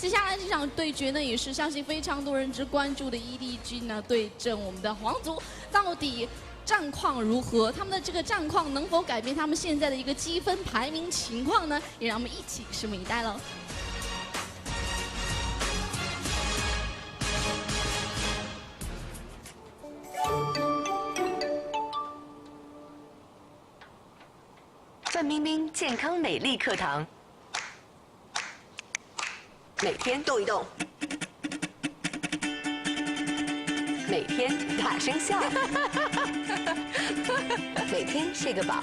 接下来这场对决呢，也是相信非常多人之关注的 EDG 呢对阵我们的皇族，到底战况如何？他们的这个战况能否改变他们现在的一个积分排名情况呢？也让我们一起拭目以待喽。 范冰冰健康美丽课堂，每天动一动，每天大声笑，每天睡个饱。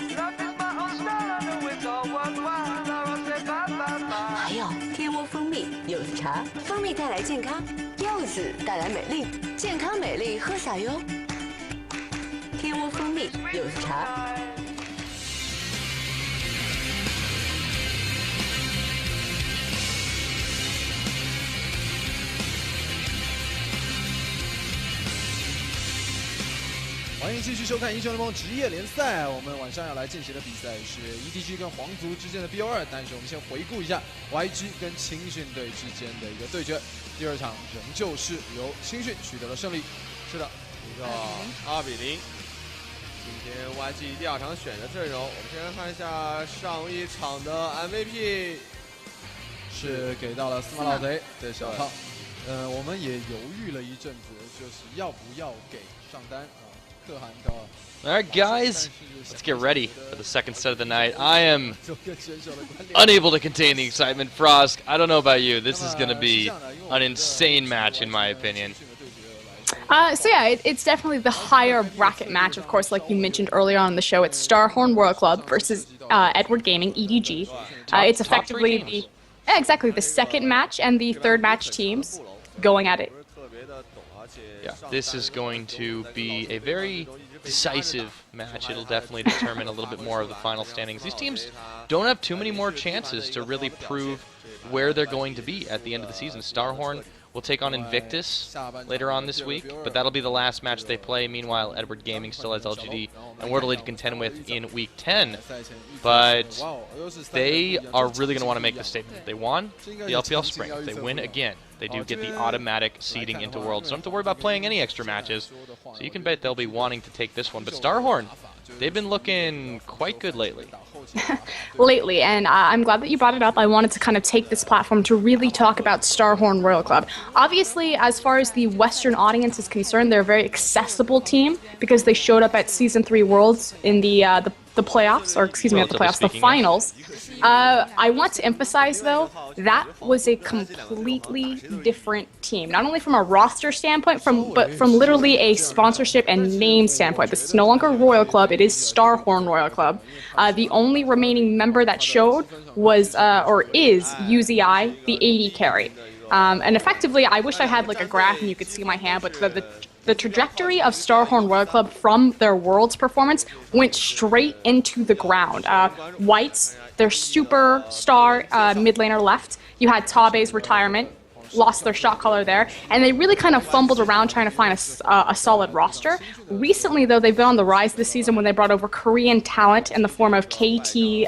还有天窝蜂蜜柚子茶，蜂蜜带来健康，柚子带来美丽，健康美丽喝洒哟。天窝蜂蜜柚子茶。 欢迎继续收看英雄联盟职业联赛。我们晚上要来进行的比赛是 EDG 跟皇族之间的 BO2，但是我们先回顾一下 YG 跟青训队之间的一个对决。第二场仍旧是由青训取得了胜利。是的，一个2比0。今天 YG 第二场选的阵容，我们先来看一下上一场的 MVP 是给到了司马老贼的小胖。我们也犹豫了一阵子，就是要不要给上单啊。 All right, guys, let's get ready for the second set of the night. I am unable to contain the excitement. Frosk, I don't know about you. This is going to be an insane match, in my opinion. So yeah, it's definitely the higher bracket match. Of course, like you mentioned earlier on the show, it's StarHorn World Club versus Edward Gaming EDG. It's effectively exactly the second match and the third match teams going at it. Yeah, this is going to be a very decisive match. It'll definitely determine a little bit more of the final standings. These teams don't have too many more chances to really prove where they're going to be at the end of the season. StarHorn will take on Invictus later on this week, but that'll be the last match they play. Meanwhile, Edward Gaming still has LGD and Wordle to contend with in Week 10. But they are really going to want to make the statement. They won the LPL Spring. If they win again, they do get the automatic seeding into Worlds. Don't have to worry about playing any extra matches. So you can bet they'll be wanting to take this one. But StarHorn, they've been looking quite good lately. Lately, and I'm glad that you brought it up. I wanted to kind of take this platform to really talk about StarHorn Royal Club. Obviously, as far as the Western audience is concerned, they're a very accessible team because they showed up at Season 3 Worlds in the playoffs, or excuse me, not the playoffs, the finals. I want to emphasize, though, that was a completely different team. Not only from a roster standpoint, but from literally a sponsorship and name standpoint. This is no longer Royal Club, it is StarHorn Royal Club. The only remaining member that showed was, or is, UZI, the AD carry. And effectively, I wish I had like a graph and you could see my hand, but the trajectory of StarHorn Royal Club from their Worlds performance went straight into the ground. Whites, their superstar mid laner left. You had Tabe's retirement, lost their shot caller there, and they really kind of fumbled around trying to find a solid roster. Recently, though, they've been on the rise this season when they brought over Korean talent in the form of KT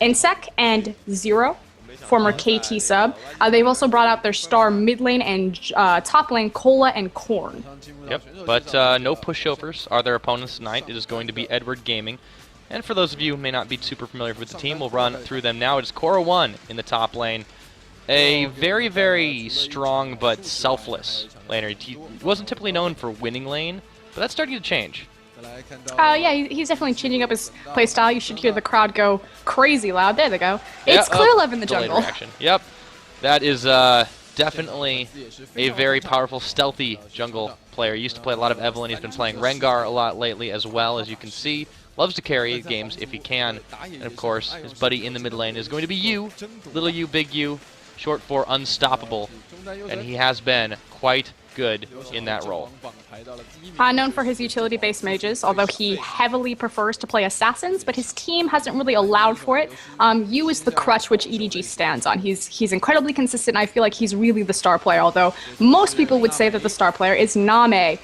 Insec and Zero, former KT sub. They've also brought out their star mid lane and top lane, Cola and Korn. Yep, but no pushovers are their opponents tonight. It is going to be Edward Gaming. And for those of you who may not be super familiar with the team, we'll run through them now. It is Cora1 in the top lane. A very, very strong but selfless laner. He wasn't typically known for winning lane, but that's starting to change. Yeah, he's definitely changing up his playstyle. You should hear the crowd go crazy loud. There they go. It's Clear Love in the jungle. Reaction. Yep, that is definitely a very powerful, stealthy jungle player. He used to play a lot of Evelynn. He's been playing Rengar a lot lately as well, as you can see. Loves to carry games if he can. And of course, his buddy in the mid lane is going to be you, little you, big you, short for unstoppable. And he has been quite good in that role. Known for his utility-based mages, although he heavily prefers to play assassins, but his team hasn't really allowed for it. Yu is the crutch which EDG stands on. He's incredibly consistent. I feel like he's really the star player, although most people would say that the star player is Name.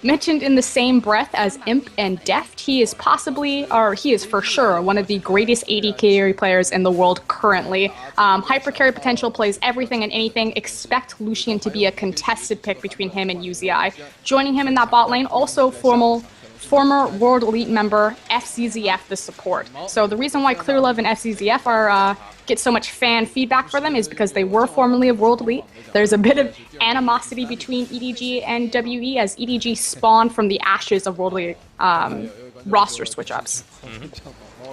Mentioned in the same breath as Imp and Deft, he is possibly, or he is for sure, one of the greatest AD carry players in the world currently. Hyper carry potential, plays everything and anything. Expect Lucian to be a contested pick between him and UZI. Joining him in that bot lane, also former World Elite member FZZF, the support. So the reason why Clearlove and FZZF are get so much fan feedback for them is because they were formerly of World Elite. There's a bit of animosity between EDG and WE as EDG spawned from the ashes of World Elite roster switch-ups.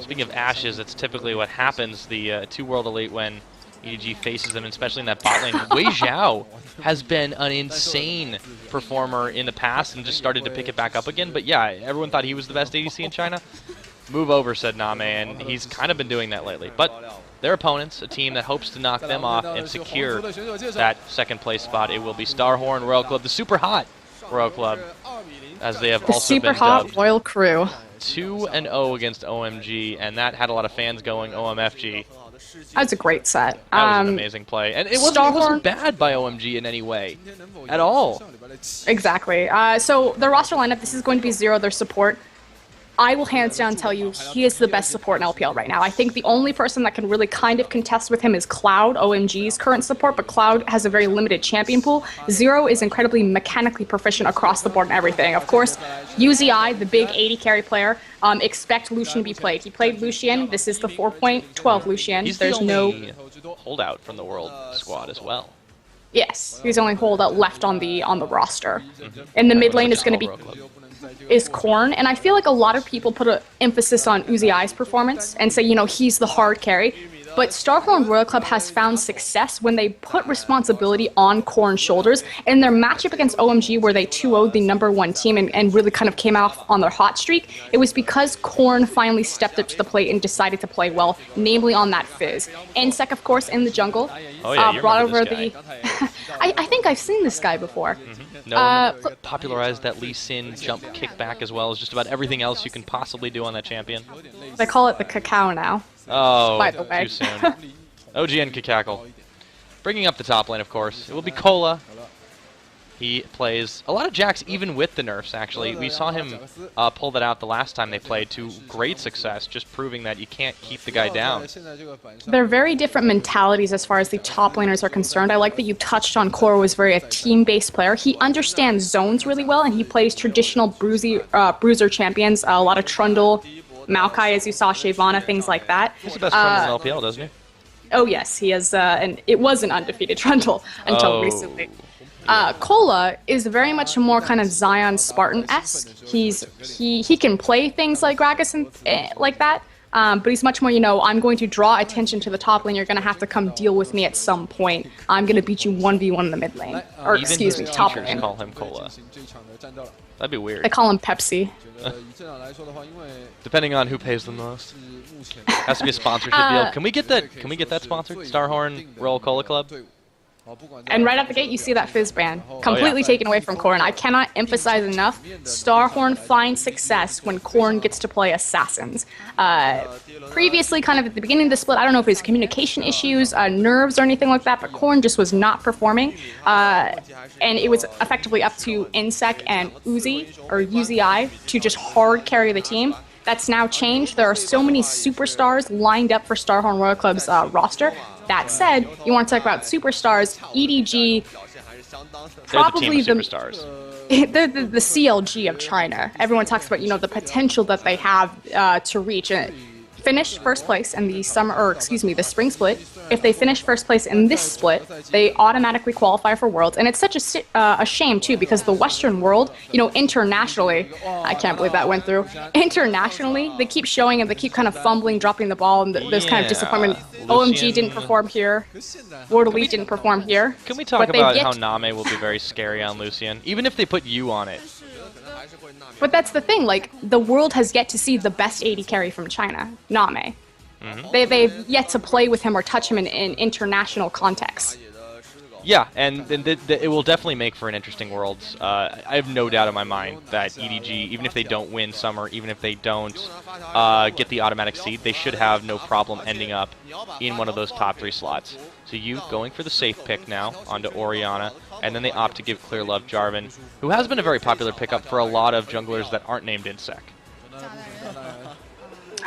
Speaking of ashes, that's typically what happens to World Elite when EDG faces them, especially in that bot lane. Wei Zhao has been an insane performer in the past and just started to pick it back up again. But yeah, everyone thought he was the best ADC in China. Move over, said Name, and he's kind of been doing that lately. But their opponents, a team that hopes to knock them off and secure that second place spot, it will be StarHorn Royal Club, the super hot Royal Club, as they have the also been super hot dubbed Royal Crew. 2-0 against OMG, and that had a lot of fans going OMFG. That was a great set. That was an amazing play, and it wasn't bad by OMG in any way, at all. Exactly. So the roster lineup, this is going to be Zero, their support. I will hands down tell you he is the best support in LPL right now. I think the only person that can really kind of contest with him is Cloud, OMG's current support, but Cloud has a very limited champion pool. Zero is incredibly mechanically proficient across the board and everything. Of course, UZI, the big 80 carry player, expect Lucian to be played. He played Lucian. This is the 4.12 Lucian. He's There's the only holdout from the World squad as well. Yes, he's the only holdout left on the roster. In the mid lane is going to be Korn, and I feel like a lot of people put an emphasis on UZI's performance and say, you know, he's the hard carry. But StarHorn Royal Club has found success when they put responsibility on Korn's shoulders. In their matchup against OMG, where they 2-0'd the #1 team and really kind of came off on their hot streak, it was because Korn finally stepped up to the plate and decided to play well, namely on that Fizz. Nsec, of course, in the jungle, brought over the... I think I've seen this guy before. No, popularized that Lee Sin jump kickback as well as just about everything else you can possibly do on that champion. They call it the cacao now. Oh, by the way. too soon. OGN Kakackle. Bringing up the top lane, of course, it will be Cola. He plays a lot of Jacks even with the nerfs, actually. We saw him pull that out the last time they played to great success, just proving that you can't keep the guy down. They're very different mentalities as far as the top laners are concerned. I like that you touched on Koro was very a team-based player. He understands zones really well, and he plays traditional bruiser champions, a lot of Trundle, Maokai, as you saw, Shyvana, things like that. He's the best Trundle in LPL, doesn't he? Oh yes, he is, and it was an undefeated Trundle until recently. Cola is very much more kind of Zion Spartan-esque. He can play things like Gragas and like that, but he's much more, you know, I'm going to draw attention to the top lane, you're going to have to come deal with me at some point. I'm going to beat you 1v1 in the mid lane. Or, excuse me, top lane. Call him Cola. That'd be weird. They call him Pepsi. Depending on who pays the most. Has to be a sponsorship deal. Can we get that? Can we get that sponsored? StarHorn Royal Cola Club. And right out the gate, you see that Fizz ban completely taken away from Korn. I cannot emphasize enough, StarHorn finds success when Korn gets to play Assassins. Previously, kind of at the beginning of the split, I don't know if it was communication issues, nerves, or anything like that, but Korn just was not performing. And it was effectively up to Nsec and UZI to just hard carry the team. That's now changed. There are so many superstars lined up for StarHorn Royal Club's roster. That said, you want to talk about superstars, EDG, probably the superstars. They're the CLG of China. Everyone talks about, you know, the potential that they have to reach. Finish first place in the the spring split. If they finish first place in this split, they automatically qualify for Worlds. And it's such a shame, too, because the Western world, you know, internationally, I can't believe that went through. Internationally, they keep showing and they keep kind of fumbling, dropping the ball, and there's kind of disappointment. OMG didn't perform here. World Elite didn't perform here. Can we talk about how Name will be very scary on Lucian, even if they put you on it? But that's the thing, like, the world has yet to see the best AD carry from China, Name. They've yet to play with him or touch him in international contexts. Yeah, and it will definitely make for an interesting Worlds. I have no doubt in my mind that EDG, even if they don't win Summer, even if they don't get the automatic seed, they should have no problem ending up in one of those top 3 slots. So you going for the safe pick now onto Orianna, and then they opt to give Clear Love Jarvan, who has been a very popular pickup for a lot of junglers that aren't named Insec.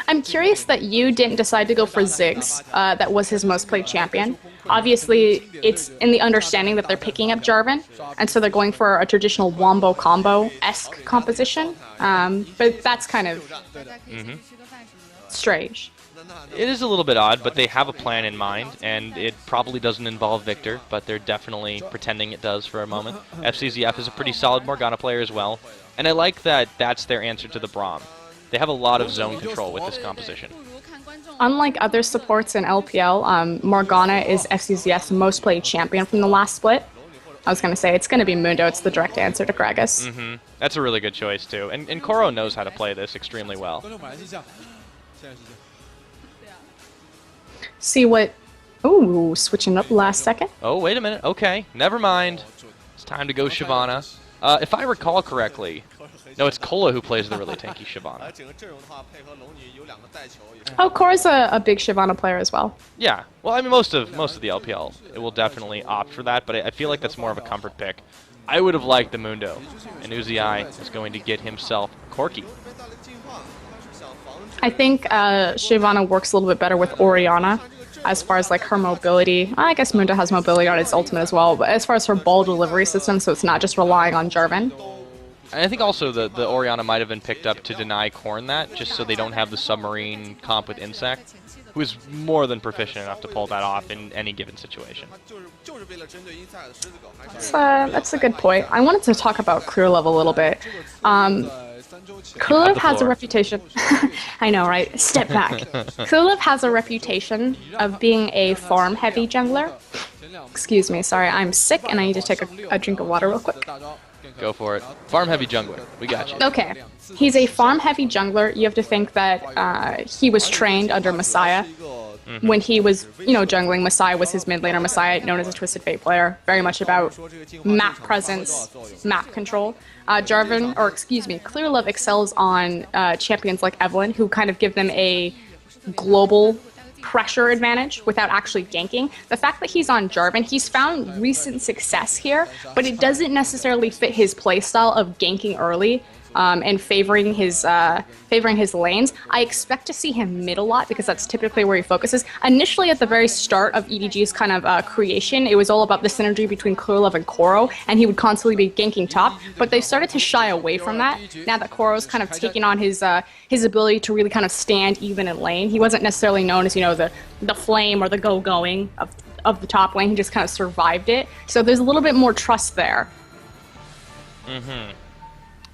I'm curious that you didn't decide to go for Ziggs. That was his most played champion. Obviously, it's in the understanding that they're picking up Jarvan, and so they're going for a traditional Wombo combo-esque composition. But that's kind of strange. It is a little bit odd, but they have a plan in mind, and it probably doesn't involve Victor, but they're definitely pretending it does for a moment. FCZF is a pretty solid Morgana player as well, and I like that that's their answer to the Braum. They have a lot of zone control with this composition. Unlike other supports in LPL, Morgana is FCZF's most played champion from the last split. I was going to say, it's going to be Mundo. It's the direct answer to Gragas. That's a really good choice, too. And Koro knows how to play this extremely well. See what... Ooh, switching up last second. Oh, wait a minute. Okay, never mind. It's time to go Shyvana. If I recall correctly... No, it's Kola who plays the really tanky Shyvana. Oh, Kora's a big Shyvana player as well. Yeah. Well, I mean, most of the LPL, it will definitely opt for that, but I feel like that's more of a comfort pick. I would have liked the Mundo, and Uzi is going to get himself Corki. I think Shyvana works a little bit better with Orianna as far as like her mobility. I guess Mundo has mobility on its ultimate as well, but as far as her ball delivery system, so it's not just relying on Jarvan. And I think also the Orianna might have been picked up to deny Korn that, just so they don't have the submarine comp with Insect, who is more than proficient enough to pull that off in any given situation. That's a good point. I wanted to talk about Clear Love a little bit. Clear Love has a reputation... I know, right? Step back. Clear Love has a reputation of being a farm-heavy jungler. Excuse me, sorry, I'm sick and I need to take a drink of water real quick. Go for it. Farm-heavy jungler. We got you. Okay. He's a farm-heavy jungler. You have to think that he was trained under Messiah. When he was, jungling, Messiah was his mid laner. Messiah, known as a Twisted Fate player. Very much about map presence, map control. Clear Love excels on champions like Evelynn, who kind of give them a global pressure advantage without actually ganking. The fact that he's on Jarvan, he's found recent success here, but it doesn't necessarily fit his playstyle of ganking early and favoring his lanes. I expect to see him mid a lot because that's typically where he focuses. Initially, at the very start of EDG's kind of creation, it was all about the synergy between Clear Love and Koro, and he would constantly be ganking top, but they started to shy away from that now that Koro's kind of taken on his ability to really kind of stand even in lane. He wasn't necessarily known as, the flame or the go-going of the top lane. He just kind of survived it. So there's a little bit more trust there.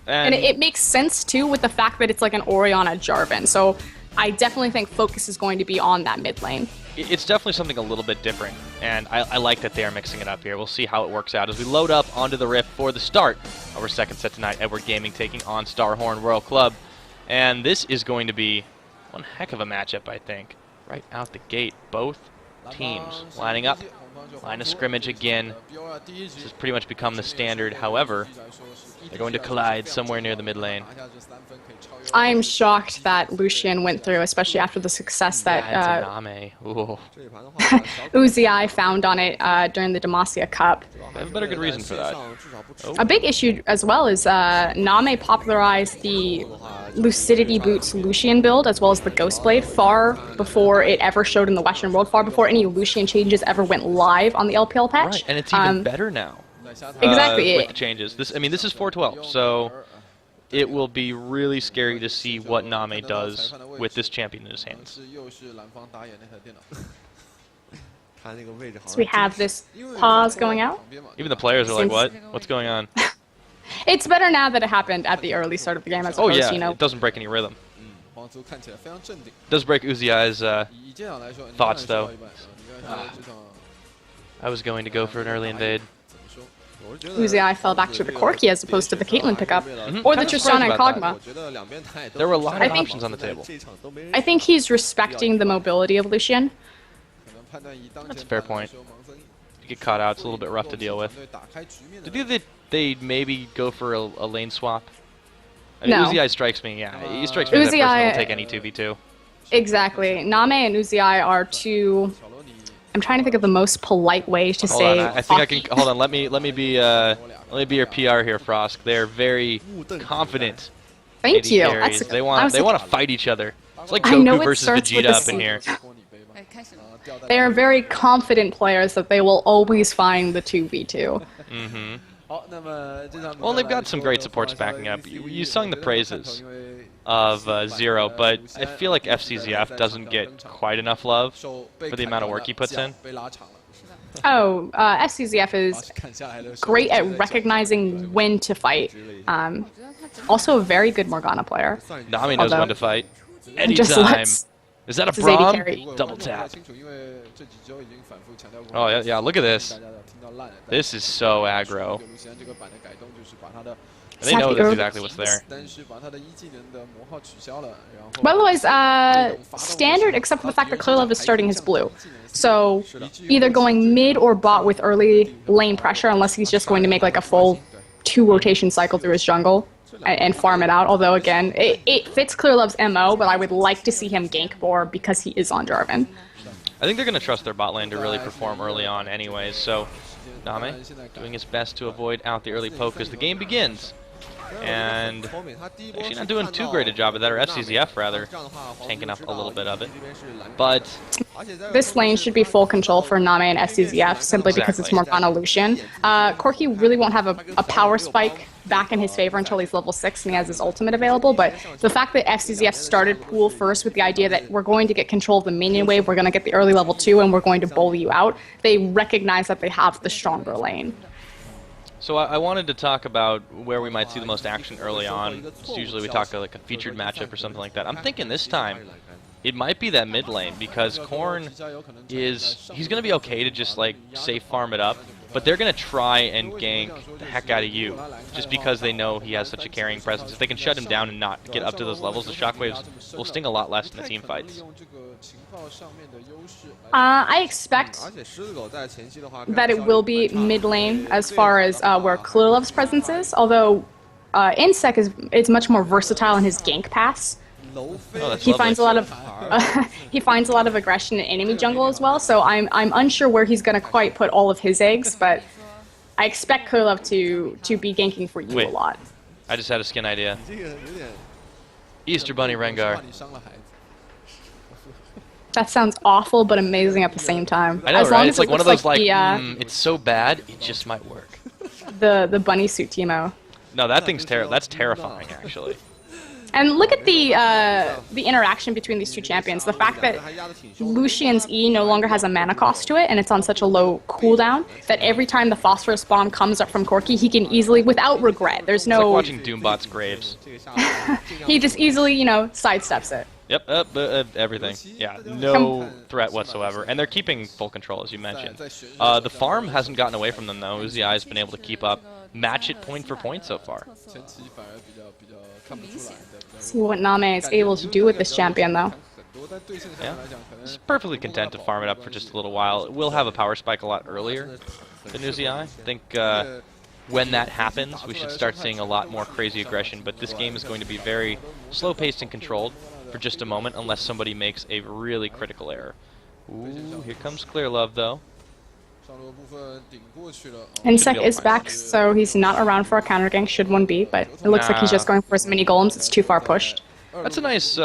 And it makes sense, too, with the fact that it's like an Orianna Jarvan. So I definitely think focus is going to be on that mid lane. It's definitely something a little bit different, and I like that they are mixing it up here. We'll see how it works out as we load up onto the Rift for the start of our second set tonight. Edward Gaming taking on StarHorn World Club. And this is going to be one heck of a matchup, I think. Right out the gate, both teams lining up. Line of scrimmage again. This has pretty much become the standard. However, they're going to collide somewhere near the mid lane. I'm shocked that Lucian went through, especially after the success that Uzi found on it during the Demacia Cup. They have a better good reason for that. A big issue as well is Name popularized the Lucidity Boots Lucian build as well as the Ghostblade far before it ever showed in the Western world, far before any Lucian changes ever went live on the LPL patch. Right, and it's even better now. Exactly. With the changes. This is 412, so it will be really scary to see what Name does with this champion in his hands. So we have this pause going out. Even the players are like, what? What's going on? It's better now that it happened at the early start of the game as opposed to, it doesn't break any rhythm. Does break Uzi's thoughts, though. I was going to go for an early invade. Uzi fell back to the Corki as opposed to the Caitlyn pickup, or the Tristana and Kog'Maw. There were a lot of options on the table. I think he's respecting the mobility of Lucian. That's a fair point. you get caught out, it's a little bit rough to deal with. Did you think they maybe go for a lane swap? I mean, No. Uzi strikes me, yeah. He strikes me as that person who'll take any 2v2. Exactly. Name and Uzi are two. I'm trying to think of the most polite way to Hold say. on, I think I can. Hold on, let me be your PR here, Frosk. They're very confident. Thank AD you. carries. They want to fight each other. It's like I know Goku it versus starts with Vegeta a up in C. here. They are very confident players that they will always find the 2v2. Well, they've got some great supports backing up. You sung the praises of Zero, but I feel like FCZF doesn't get quite enough love for the amount of work he puts in. Oh, FCZF is great at recognizing when to fight. Also a very good Morgana player. Nami knows when to fight. Just Anytime. lets Is that a his AD prom? carry. Double tap. Oh, yeah, look at this. This is so aggro. They know that's exactly what's there. By the way, standard except for the fact that Clearlove is starting his blue. So either going mid or bot with early lane pressure unless he's just going to make like a full 2 rotation cycle through his jungle and farm it out. Although again, it fits Clearlove's MO, but I would like to see him gank more because he is on Jarvan. I think they're going to trust their bot lane to really perform early on anyways, so Name doing his best to avoid out the early poke as the game begins. And actually not doing too great a job of that, or FCZF rather, tanking up a little bit of it. But this lane should be full control for Name and FCZF simply because it's Morgana Lucian. Corki really won't have a power spike back in his favor until he's level 6 and he has his ultimate available, but the fact that FCZF started pool first with the idea that we're going to get control of the minion wave, we're going to get the early level 2, and we're going to bully you out, they recognize that they have the stronger lane. so I wanted to talk about where we might see the most action early on. Usually we talk like a featured matchup or something like that. I'm thinking this time it might be that mid lane because Korn he's going to be okay to just like safe farm it up, but they're going to try and gank the heck out of you just because they know he has such a carrying presence. If they can shut him down and not get up to those levels, the shockwaves will sting a lot less in the team fights. I expect that it will be mid lane as far as where Clearlove's presence is, although Insec is much more versatile in his gank pass. Oh, He finds a lot of he finds a lot of aggression in enemy jungle as well, so I'm unsure where he's gonna quite put all of his eggs, but I expect Clearlove to be ganking for you a lot. I just had a skin idea. Easter Bunny Rengar. That sounds awful but amazing at the same time. I know, as long right? as It's like it one of looks those like, the, it's so bad, it just might work. the bunny suit Teemo. No, that thing's that's terrifying actually. And look at the interaction between these two champions. The fact that Lucian's E no longer has a mana cost to it, and it's on such a low cooldown, that every time the Phosphorus Bomb comes up from Corki, he can easily, without regret, there's It's no... like watching Doombot's graves. He just easily, you know, sidesteps it. Yep, everything. Yeah, no threat whatsoever. And they're keeping full control, as you mentioned. The farm hasn't gotten away from them, though. Uzi has been able to keep up, match it point for point so far. See what Name is able to do with this champion, though. Yeah, he's perfectly content to farm it up for just a little while. We'll have a power spike a lot earlier than Uzi. I think when that happens, we should start seeing a lot more crazy aggression. But this game is going to be very slow-paced and controlled for just a moment, unless somebody makes a really critical error. Ooh, here comes Clearlove, though. Insec is back, so he's not around for a counter gank, should one be, but it looks like he's just going for his mini golems. It's too far pushed. That's a nice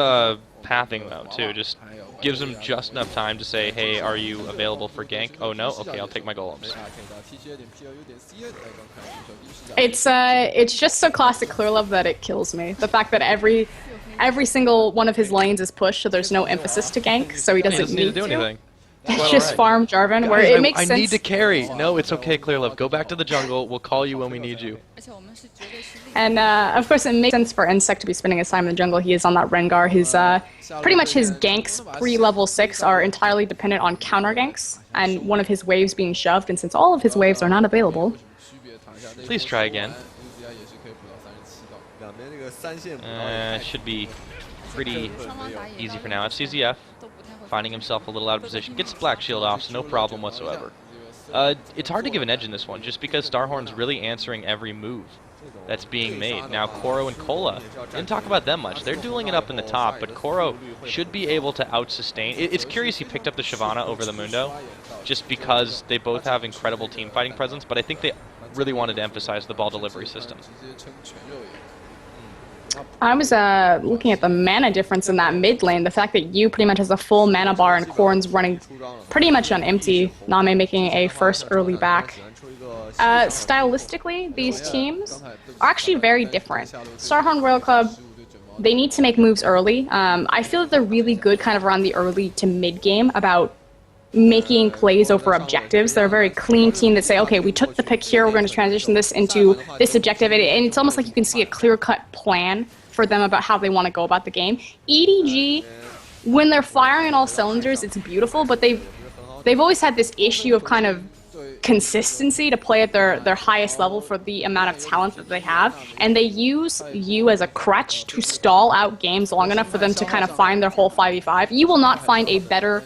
pathing, though, too. Just gives him just enough time to say, hey, are you available for gank? Oh, no? Okay, I'll take my golems. It's just so classic Clearlove that it kills me. The fact that every single one of his lanes is pushed, so there's no emphasis to gank, so he doesn't need to do anything. Just farm Jarvan, where it makes sense. I need to carry. No, it's okay, Clearlove. Go back to the jungle. We'll call you when we need you. And of course, it makes sense for Insec to be spending his time in the jungle. He is on that Rengar. His pretty much his ganks pre-level 6 are entirely dependent on counter ganks, and one of his waves being shoved. And since all of his waves are not available, please try again. Should be pretty easy for now. FCZF finding himself a little out of position. Gets Black Shield off, so no problem whatsoever. It's hard to give an edge in this one, just because StarHorn's really answering every move that's being made. Now, Koro and Kola, didn't talk about them much. They're dueling it up in the top, but Koro should be able to out-sustain. It's curious he picked up the Shyvana over the Mundo, just because they both have incredible team fighting presence, but I think they really wanted to emphasize the ball delivery system. I was looking at the mana difference in that mid lane. The fact that you pretty much has a full mana bar and Korn's running pretty much on empty. Name making a first early back. Stylistically, these teams are actually very different. StarHorn Royal Club, they need to make moves early. I feel that they're really good kind of around the early to mid game about making plays over objectives. They're a very clean team that say, okay, we took the pick here, we're going to transition this into this objective, and it's almost like you can see a clear-cut plan for them about how they want to go about the game. EDG, when they're firing on all cylinders, it's beautiful, but they've always had this issue of kind of consistency to play at their highest level for the amount of talent that they have, and they use you as a crutch to stall out games long enough for them to kind of find their whole 5v5. You will not find a better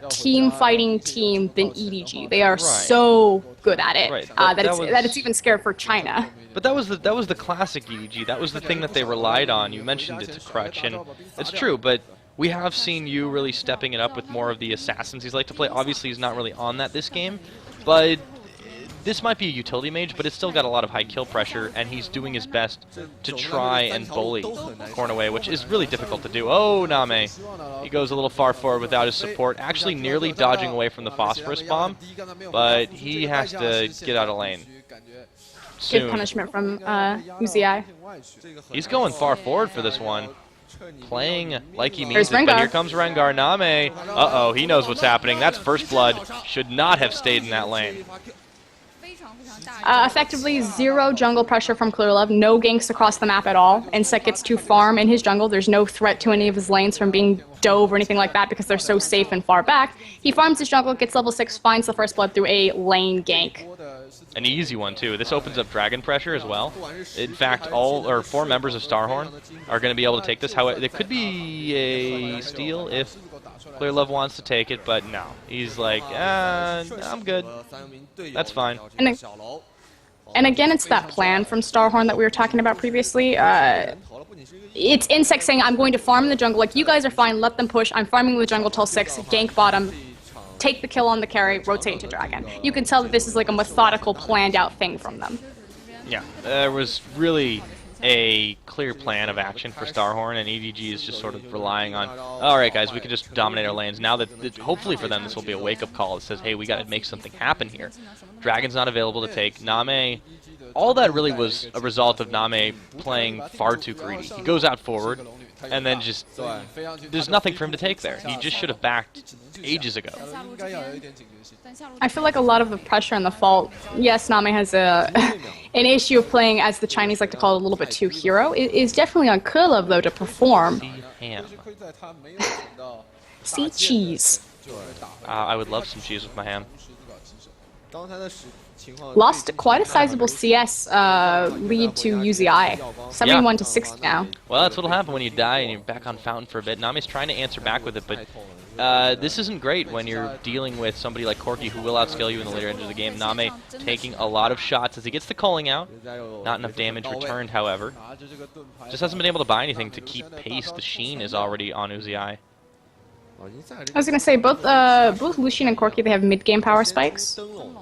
team fighting team than EDG. They are so good at it that it's even scared for China. But that was the classic EDG. That was the thing that they relied on. You mentioned it's a crutch, and it's true. But we have seen you really stepping it up with more of the assassins he's like to play. Obviously, he's not really on that this game, but this might be a utility mage, but it's still got a lot of high kill pressure, and he's doing his best to try and bully Korn away, which is really difficult to do. Oh, Name. He goes a little far forward without his support, actually nearly dodging away from the phosphorus bomb, but he has to get out of lane soon. Good punishment from Uzi. He's going far forward for this one. Playing like he means it, but here comes Rengar. Name. Uh-oh, he knows what's happening. That's first blood. Should not have stayed in that lane. Effectively, zero jungle pressure from Clearlove, no ganks across the map at all. Insect gets to farm in his jungle. There's no threat to any of his lanes from being dove or anything like that because they're so safe and far back. He farms his jungle, gets level 6, finds the first blood through a lane gank. An easy one, too. This opens up dragon pressure as well. In fact, 4 members of StarHorn are going to be able to take this. However, there could be a steal if Clearlove wants to take it, but no. He's like, I'm good. That's fine. And again, it's that plan from StarHorn that we were talking about previously. It's Insect saying, I'm going to farm in the jungle. Like, you guys are fine, let them push. I'm farming the jungle till 6, gank bottom, take the kill on the carry, rotate into dragon. You can tell that this is like a methodical, planned out thing from them. Yeah, there was really a clear plan of action for StarHorn, and EDG is just sort of relying on, alright guys, we can just dominate our lanes. Now that, hopefully for them, this will be a wake-up call that says, hey, we got to make something happen here. Dragon's not available to take. Name, all that really was a result of Name playing far too greedy. He goes out forward, and then just, there's nothing for him to take there. He just should have backed ages ago. I feel like a lot of the pressure and the fault, yes, Name has an issue of playing, as the Chinese like to call it, a little bit too hero. It is definitely on Clearlove, though, to perform. See cheese. I would love some cheese with my ham. Lost quite a sizable CS lead to UZI. 71 to 60 now. Well, that's what'll happen when you die and you're back on Fountain for a bit. Name's trying to answer back with it, but this isn't great when you're dealing with somebody like Corki who will outscale you in the later end of the game. Name taking a lot of shots as he gets the calling out. Not enough damage returned, however. Just hasn't been able to buy anything to keep pace. The sheen is already on UZI. I was going to say, both Lucian and Corki, they have mid-game power spikes.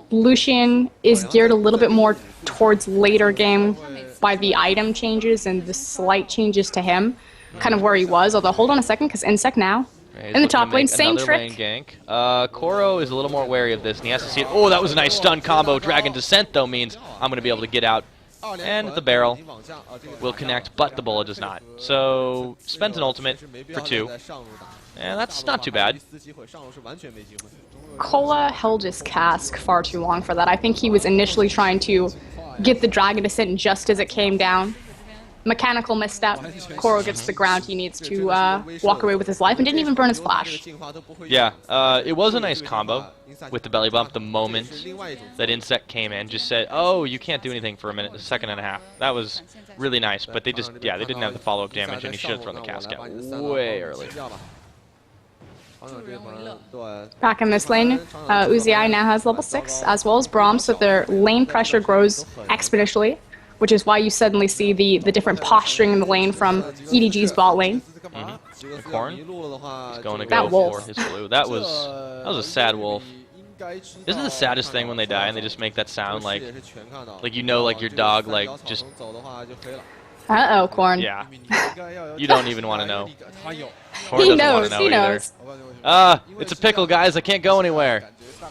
Lucian is geared a little bit more towards later game by the item changes and the slight changes to him, kind of where he was. Although, hold on a second, because Insect now, in the top lane, same trick. Lane gank. Koro is a little more wary of this, and he has to see it. Oh, that was a nice stun combo. Dragon Descent, though, means I'm going to be able to get out. And the barrel will connect, but the bullet does not. So, spends an ultimate for 2. And that's not too bad. Kola held his cask far too long for that. I think he was initially trying to get the Dragon Descent just as it came down. Mechanical misstep. Koro gets to the ground. He needs to walk away with his life and didn't even burn his flash. Yeah, it was a nice combo with the belly bump the moment that Insect came in. Just said, oh, you can't do anything for a second and a half. That was really nice, but they just, yeah, they didn't have the follow-up damage, and he should have thrown the cask out way early. Back in this lane, Uzi now has level 6, as well as Braum, so their lane pressure grows exponentially, which is why you suddenly see the different posturing in the lane from EDG's bot lane. Corn. He's going to go for his blue. That was a sad wolf. Isn't the saddest thing when they die and they just make that sound like you know, like your dog like just. Uh-oh, Corn. Yeah. You don't even want to know. Corn He doesn't wanna knows, know he either. knows. It's a pickle, guys. I can't go anywhere.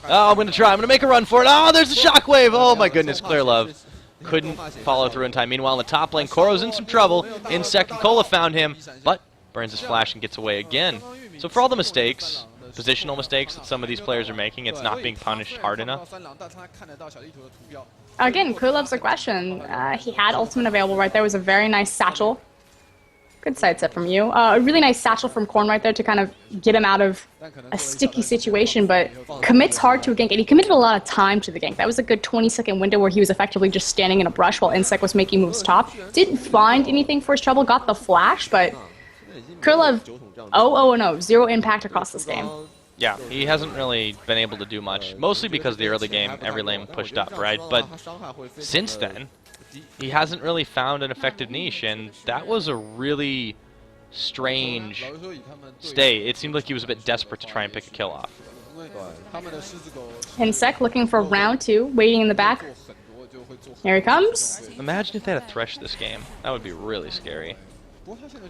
Oh, I'm going to try. I'm going to make a run for it. Oh, there's a shockwave. Oh, my goodness. Clear love. Couldn't follow through in time. Meanwhile, in the top lane, Koro's in some trouble. In second, Cola found him, but burns his flash and gets away again. So for all the mistakes, positional mistakes that some of these players are making, it's not being punished hard enough. Again, Kulov's aggression. He had ultimate available right there. It was a very nice satchel. Good side set from you. A really nice satchel from Corn right there to kind of get him out of a sticky situation, but commits hard to a gank, and he committed a lot of time to the gank. That was a good 20-second window where he was effectively just standing in a brush while Insect was making moves top. Didn't find anything for his trouble, got the flash, but Kurlev 0-0-0, 0 impact across this game. Yeah, he hasn't really been able to do much, mostly because the early game, every lane pushed up, right? But since then, he hasn't really found an effective niche, and that was a really strange stay. It seemed like he was a bit desperate to try and pick a kill off. Insect looking for round 2, waiting in the back. Here he comes. Imagine if they had a Thresh this game. That would be really scary.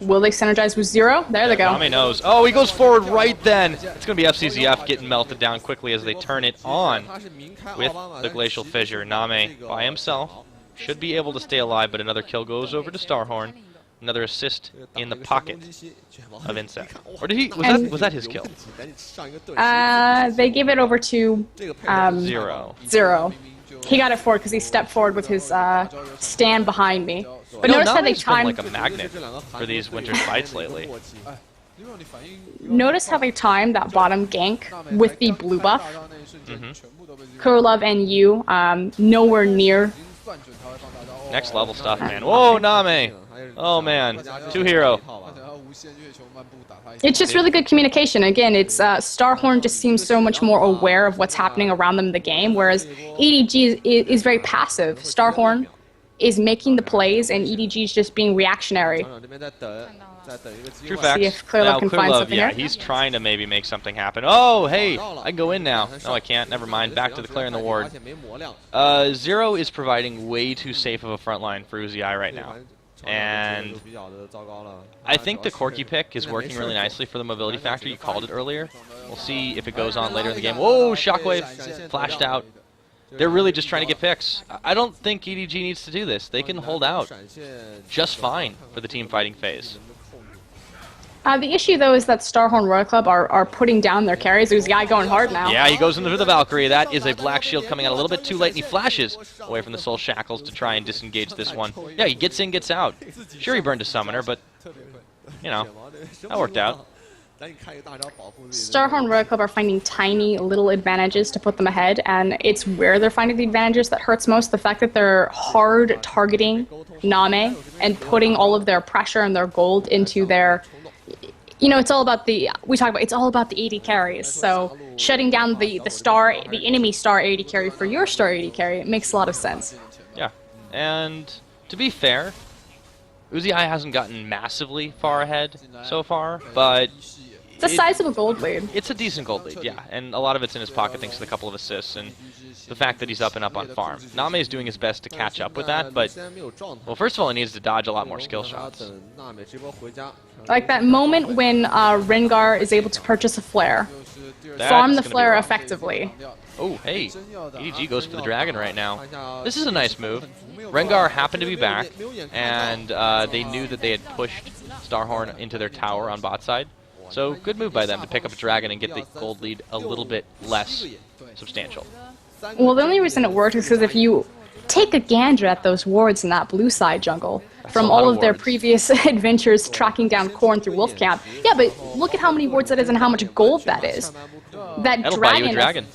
Will they synergize with 0? There they go. Name knows. Oh, he goes forward right then. It's going to be FCZF getting melted down quickly as they turn it on with the Glacial Fissure. Name by himself should be able to stay alive, but another kill goes over to StarHorn. Another assist in the pocket of Insect. Or did he? Was that his kill? They give it over to 0. 0. He got it forward because he stepped forward with his stand behind me. But notice how they timed. Like a magnet for these winter fights lately. Notice how they timed that bottom gank with the blue buff. Kurlev and you nowhere near. Next level stuff, man. Whoa, Name! Oh man, 2-hero. It's just really good communication. Again, it's StarHorn just seems so much more aware of what's happening around them in the game, whereas EDG is very passive. StarHorn is making the plays, and EDG is just being reactionary. True facts. See if Kurlev can find something yeah, here. he's trying to maybe make something happen. Oh, hey, I can go in now. No, I can't. Never mind. Back to the clear in the ward. 0 is providing way too safe of a front line for Uzi right now. And I think the Corki pick is working really nicely for the mobility factor. You called it earlier. We'll see if it goes on later in the game. Whoa, Shockwave flashed out. They're really just trying to get picks. I don't think EDG needs to do this. They can hold out just fine for the team fighting phase. The issue, though, is that StarHorn Royal Club are putting down their carries. There's a guy going hard now. Yeah, he goes into the Valkyrie. That is a Black Shield coming out a little bit too late, and he flashes away from the Soul Shackles to try and disengage this one. Yeah, he gets in, gets out. Sure, he burned a Summoner, but, you know, that worked out. StarHorn Royal Club are finding tiny little advantages to put them ahead, and it's where they're finding the advantages that hurts most. The fact that they're hard targeting Name and putting all of their pressure and their gold into their... You know, it's all about the... We talk about it's all about the AD carries. So shutting down the enemy star AD carry for your star AD carry, it makes a lot of sense. Yeah, and to be fair, Uzi hasn't gotten massively far ahead so far, but... It's a sizable gold lead. It's a decent gold lead, yeah, and a lot of it's in his pocket thanks to a couple of assists and the fact that he's up and up on farm. Name is doing his best to catch up with that, but, well, first of all, he needs to dodge a lot more skill shots. Like that moment when Rengar is able to purchase a flare. Farm the flare effectively. Oh, hey, EDG goes for the dragon right now. This is a nice move. Rengar happened to be back, and they knew that they had pushed StarHorn into their tower on bot side. So, good move by them to pick up a dragon and get the gold lead a little bit less substantial. Well, the only reason it worked is because if you take a gander at those wards in that blue side jungle, from all of their previous adventures tracking down Corn through Wolf Camp. Yeah, but look at how many wards that is and how much gold that is. That'll buy you a dragon.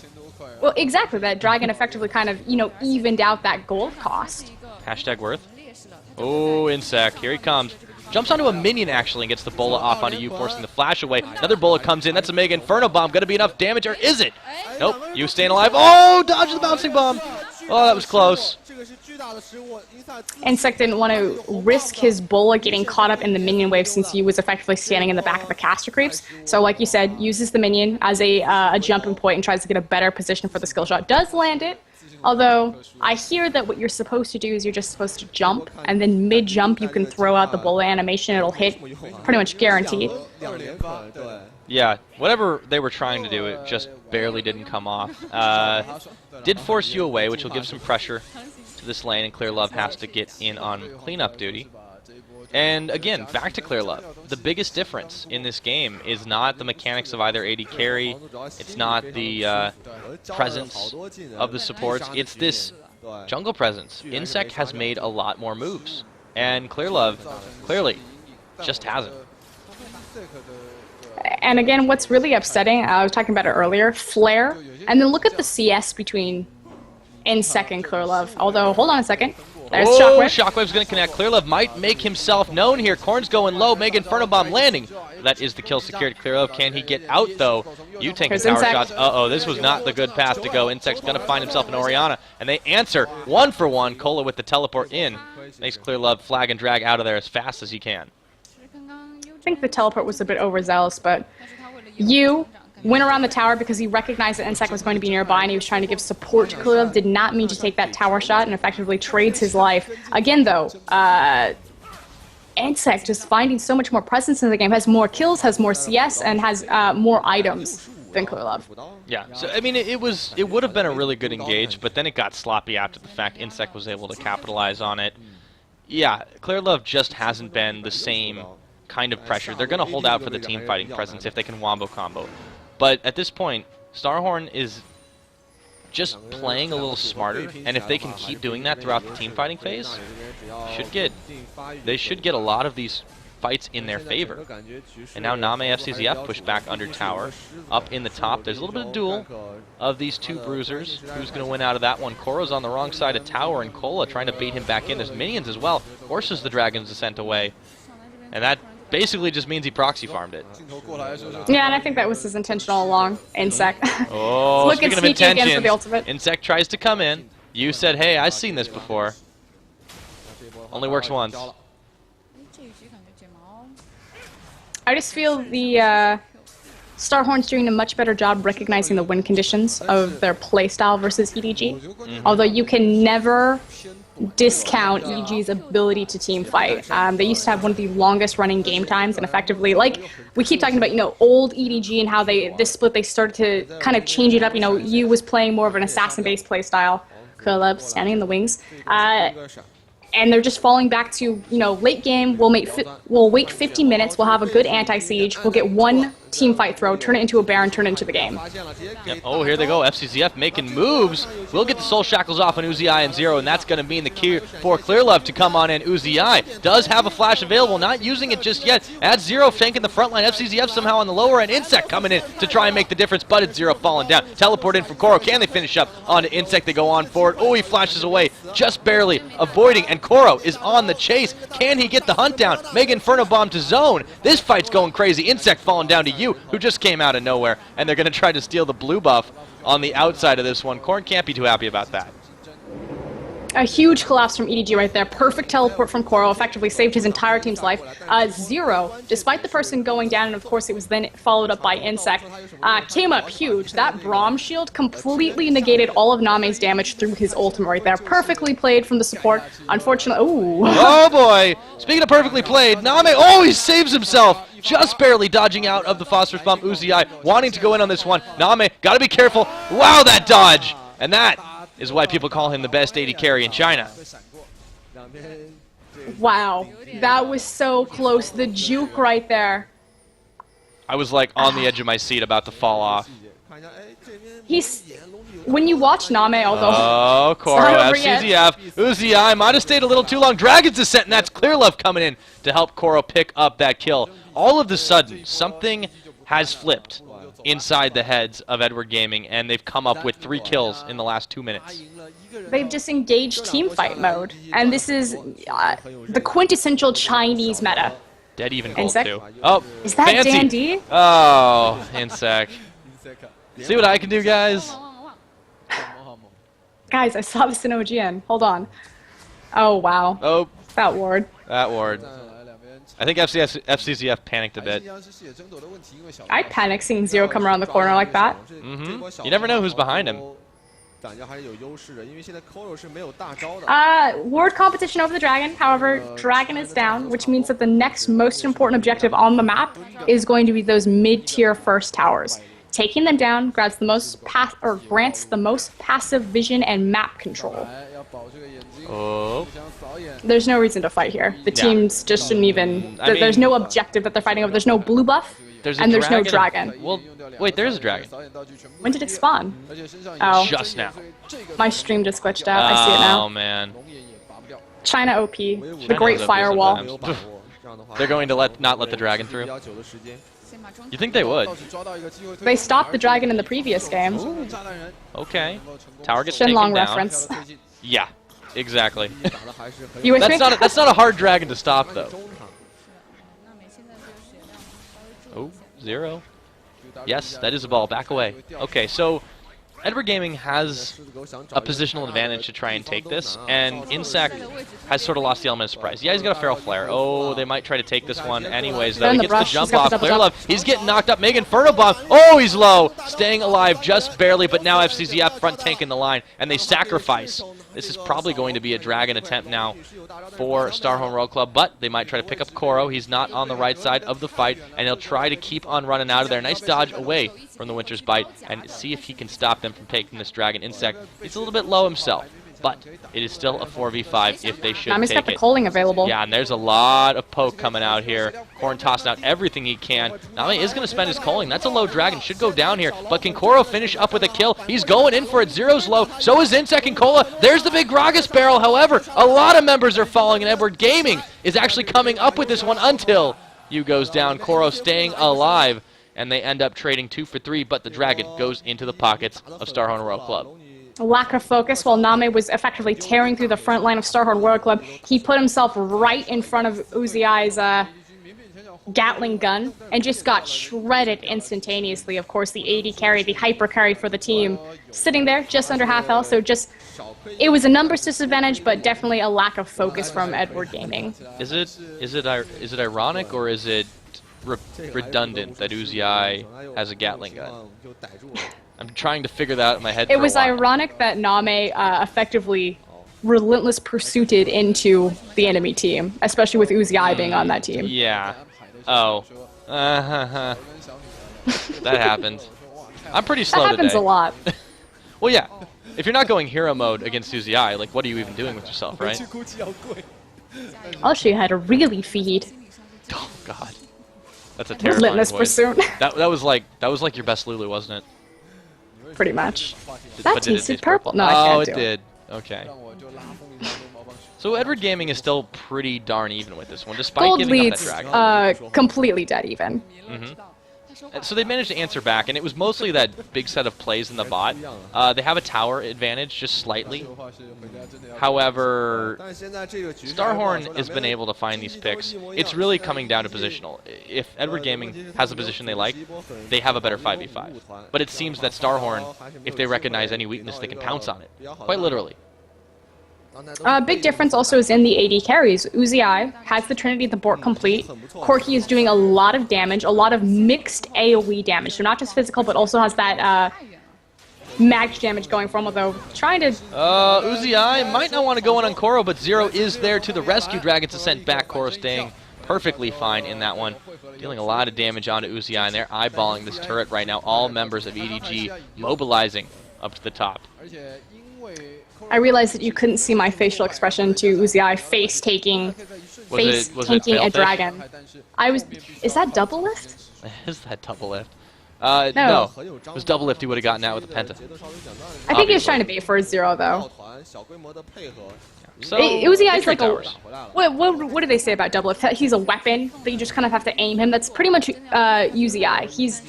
Well, exactly. That dragon effectively kind of, you know, evened out that gold cost. Hashtag worth. Oh, Insect. Here he comes. Jumps onto a minion, actually, and gets the Bola off onto you, forcing the flash away. Another Bola comes in. That's a Mega Inferno Bomb. Going to be enough damage, or is it? Nope. You staying alive. Oh, dodge the bouncing bomb. Oh, that was close. Insect didn't want to risk his Bola getting caught up in the minion wave since he was effectively standing in the back of the caster creeps. So like you said, uses the minion as a jumping point and tries to get a better position for the skill shot. Does land it, although I hear that what you're supposed to do is you're just supposed to jump, and then mid-jump you can throw out the Bola animation. It'll hit pretty much guaranteed. Yeah, whatever they were trying to do, it just barely didn't come off. Did force you away, which will give some pressure to this lane, and Clear Love has to get in on cleanup duty. And again, back to Clear Love. The biggest difference in this game is not the mechanics of either AD carry, it's not the presence of the supports, it's this jungle presence. Insect has made a lot more moves, and Clear Love clearly just hasn't. And again, what's really upsetting, I was talking about it earlier, Flare, and then look at the CS between Insect and Clear Love. Although, hold on a second. There's Shockwave. Shockwave's going to connect. Clear Love might make himself known here. Corn's going low. Mega Inferno Bomb landing. That is the kill secured. Clear Love. Can he get out, though? You taking tower shots. Uh-oh, this was not the good path to go. Insect's going to find himself an Orianna, and they answer 1-for-1. Cola with the teleport in. Makes Clear Love flag and drag out of there as fast as he can. I think the teleport was a bit overzealous, but you went around the tower because he recognized that Insect was going to be nearby and he was trying to give support to Clear Love. Did not mean to take that tower shot and effectively trades his life. Again, though, Insect just finding so much more presence in the game, has more kills, has more CS, and has more items than Clear Love. Yeah, so I mean, it would have been a really good engage, but then it got sloppy after the fact. Insect was able to capitalize on it. Yeah, Clear Love just hasn't been the same kind of pressure. They're going to hold out for the team fighting presence if they can wombo combo. But at this point, StarHorn is just playing a little smarter, and if they can keep doing that throughout the team fighting phase, they should get a lot of these fights in their favor. And now Name FCZF pushed back under tower, up in the top. There's a little bit of duel of these two bruisers. Who's going to win out of that one? Koro's on the wrong side of tower, and Cola trying to bait him back in. There's minions as well. Forces the Dragon's Descent away. And that basically just means he proxy farmed it. Yeah, and I think that was his intention all along. Insect. Oh, speaking of intentions, for the ultimate. Insect tries to come in. You said, hey, I've seen this before. Only works once. I just feel the StarHorn's doing a much better job recognizing the win conditions of their playstyle versus EDG. Although you can never discount EDG's ability to team fight. They used to have one of the longest running game times, and effectively, like we keep talking about, you know, old EDG and how this split, they started to kind of change it up. You know, you was playing more of an assassin-based playstyle, Kuleb standing in the wings, and they're just falling back to, you know, late game. We'll wait 50 minutes. We'll have a good anti-siege. We'll get one team fight throw, turn it into a Baron, turn it into the game. Yep. Oh, here they go. FCZF making moves. We'll get the Soul Shackles off on Uzi and Zero, and that's going to mean the key for Clear Love to come on in. Uzi does have a flash available, not using it just yet. Adds Zero tanking the front line. FCZF somehow on the lower end. Insect coming in to try and make the difference, but it's Zero falling down. Teleport in from Koro. Can they finish up on Insect? They go on forward. Oh, he flashes away, just barely avoiding, and Koro is on the chase. Can he get the hunt down? Mega Inferno Bomb to zone. This fight's going crazy. Insect falling down to you, who just came out of nowhere, and they're going to try to steal the blue buff on the outside of this one. Korn can't be too happy about that. A huge collapse from EDG right there. Perfect teleport from Koro, effectively saved his entire team's life. Zero, despite the person going down, and of course it was then followed up by Insect, came up huge. That Braum shield completely negated all of Name's damage through his ultimate right there. Perfectly played from the support. Unfortunately, ooh. Oh boy! Speaking of perfectly played, Name, oh, he saves himself! Just barely dodging out of the phosphorus bump. Uzi wanting to go in on this one. Name, gotta be careful. Wow, that dodge! And that is why people call him the best AD carry in China. Wow, that was so close. The juke right there. I was like on the edge of my seat about to fall off. When you watch Name, although... Oh, Koro, FCZF. Uzi might have stayed a little too long. Dragon's Descent, and that's Clear Love coming in to help Koro pick up that kill. All of a sudden, something has flipped inside the heads of Edward Gaming, and they've come up with 3 kills in the last 2 minutes. They've disengaged teamfight mode, and this is the quintessential Chinese meta. Dead even gold Insec? too. Oh, Is that fancy. Dan D? Oh, Insec. See what I can do, guys? Guys, I saw this in OGN. Hold on. Oh, wow. Oh, That ward. that ward. I think FCZF panicked a bit. I'd panic seeing Zero come around the corner like that. You never know who's behind him. Ward competition over the Dragon. However, Dragon is down, which means that the next most important objective on the map is going to be those mid-tier first towers. Taking them down grants the most passive vision and map control. Oh. There's no reason to fight here. The teams just shouldn't even. There's no objective that they're fighting over. There's no blue buff, there's no dragon. Well, wait, there is a dragon. When did it spawn? Oh, Just now. my stream just glitched out. I see it now. Oh man. China OP, the China Great is OP Firewall. sometimes. They're going to not let the dragon through. You think they would? They stopped the dragon in the previous game. Okay. Tower gets taken Shenlong down. reference. Yeah, exactly. You with me? That's not a hard dragon to stop though. Oh, 0. Yes, that is a ball. Back away. Okay, so Edward Gaming has a positional advantage to try and take this, and Insec has sort of lost the element of surprise. Yeah, he's got a Feral Flare. Oh, they might try to take this one anyways, though. He gets the jump off. Clear love. He's getting knocked up. Meg Inferno Bomb. Oh, he's low. Staying alive just barely, but now FCZF front tank in the line, and they sacrifice. This is probably going to be a dragon attempt now for StarHorn World Club, but they might try to pick up Koro. He's not on the right side of the fight, and he'll try to keep on running out of there. Nice dodge away from the Winter's Bite, and see if he can stop them from taking this dragon. Insect, he's a little bit low himself, but it is still a 4v5 if they should Nami's take got the it. culling available. Yeah, and there's a lot of poke coming out here. Korn tossing out everything he can. Nami is going to spend his culling. That's a low dragon. Should go down here. But can Koro finish up with a kill? He's going in for it. Zero's low. So is Insec and Cola. There's the big Gragas barrel. However, a lot of members are falling, and Edward Gaming is actually coming up with this one until Yu goes down. Koro staying alive, and they end up trading 2 for 3, but the dragon goes into the pockets of StarHorn World Club. Lack of focus while Name was effectively tearing through the front line of StarHorn World Club. He put himself right in front of Uziai's Gatling gun and just got shredded instantaneously. Of course, the AD carry, the hyper carry for the team, sitting there just under half health. So it was a numbers disadvantage, but definitely a lack of focus from Edward Gaming. Is it ironic, or is it redundant that Uziai has a Gatling gun? I'm trying to figure that out in my head. It was ironic that Name effectively relentless pursuited into the enemy team, especially with Uziai being on that team. Yeah. Oh. That happened. I'm pretty slow today. That happens a lot. Well, yeah. If you're not going hero mode against Uziai, like, what are you even doing with yourself, right? I'll show you how to really feed. Oh God. That's a terrifying Relentless voice. pursuit. That was like your best Lulu, wasn't it? Pretty much. But That did it tasted taste purple. No, I can't Oh, do it did. Okay. So Edward Gaming is still pretty darn even with this one, despite Gold giving leads up that dragon. completely dead even. So they managed to answer back, and it was mostly that big set of plays in the bot. They have a tower advantage, just slightly. However, StarHorn has been able to find these picks. It's really coming down to positional. If Edward Gaming has a position they like, they have a better 5v5. But it seems that StarHorn, if they recognize any weakness, they can pounce on it. Quite literally. Big difference also is in the AD carries. Uziai has the Trinity the Bork complete. Corki is doing a lot of damage, a lot of mixed AoE damage. So not just physical, but also has that magic damage going for him, although trying to... Uziai might not want to go in on Koro, but Zero is there to the rescue. Dragons are sent back. Koro staying perfectly fine in that one. Dealing a lot of damage onto Uziai, and they're eyeballing this turret right now. All members of EDG mobilizing up to the top. I realized that you couldn't see my facial expression to Uziai face tanking a dragon. Is that double lift? Is that double lift? No. It was double lift he would have gotten out with the Penta. I think he was trying to bait for a 0 though. So, Uziai's like a... What do they say about double lift? He's a weapon that you just kind of have to aim him. That's pretty much Uziai. He's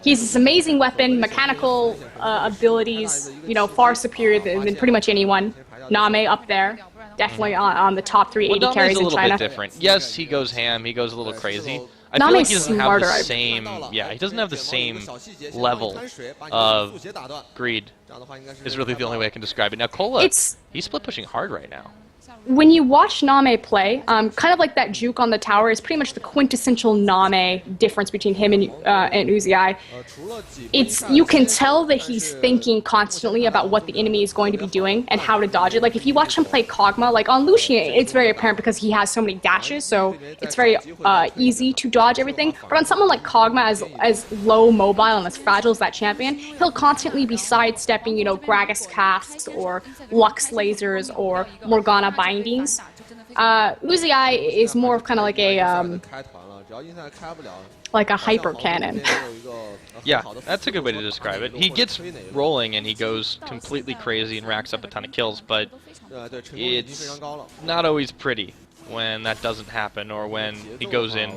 this amazing weapon, mechanical abilities, far superior than pretty much anyone. Name up there. definitely on the top 3 AD carries a in little China. bit different. Yes, he goes ham, he goes a little crazy. I feel Name's like he doesn't have smarter, the same, yeah, he doesn't have the same level of greed, is really the only way I can describe it. Now, Cola, he's split pushing hard right now. When you watch Name play, kind of like that juke on the tower is pretty much the quintessential Name difference between him and Uzi. You can tell that he's thinking constantly about what the enemy is going to be doing and how to dodge it. Like if you watch him play Kog'Maw, like on Lucian, it's very apparent because he has so many dashes, so it's very easy to dodge everything. But on someone like Kog'Maw, as low mobile and as fragile as that champion, he'll constantly be sidestepping, Gragas casks or Lux lasers or Morgana bindings. Uzi is more of kind of like a hyper cannon. Yeah, that's a good way to describe it. He gets rolling and he goes completely crazy and racks up a ton of kills, but it's not always pretty when that doesn't happen or when he goes in.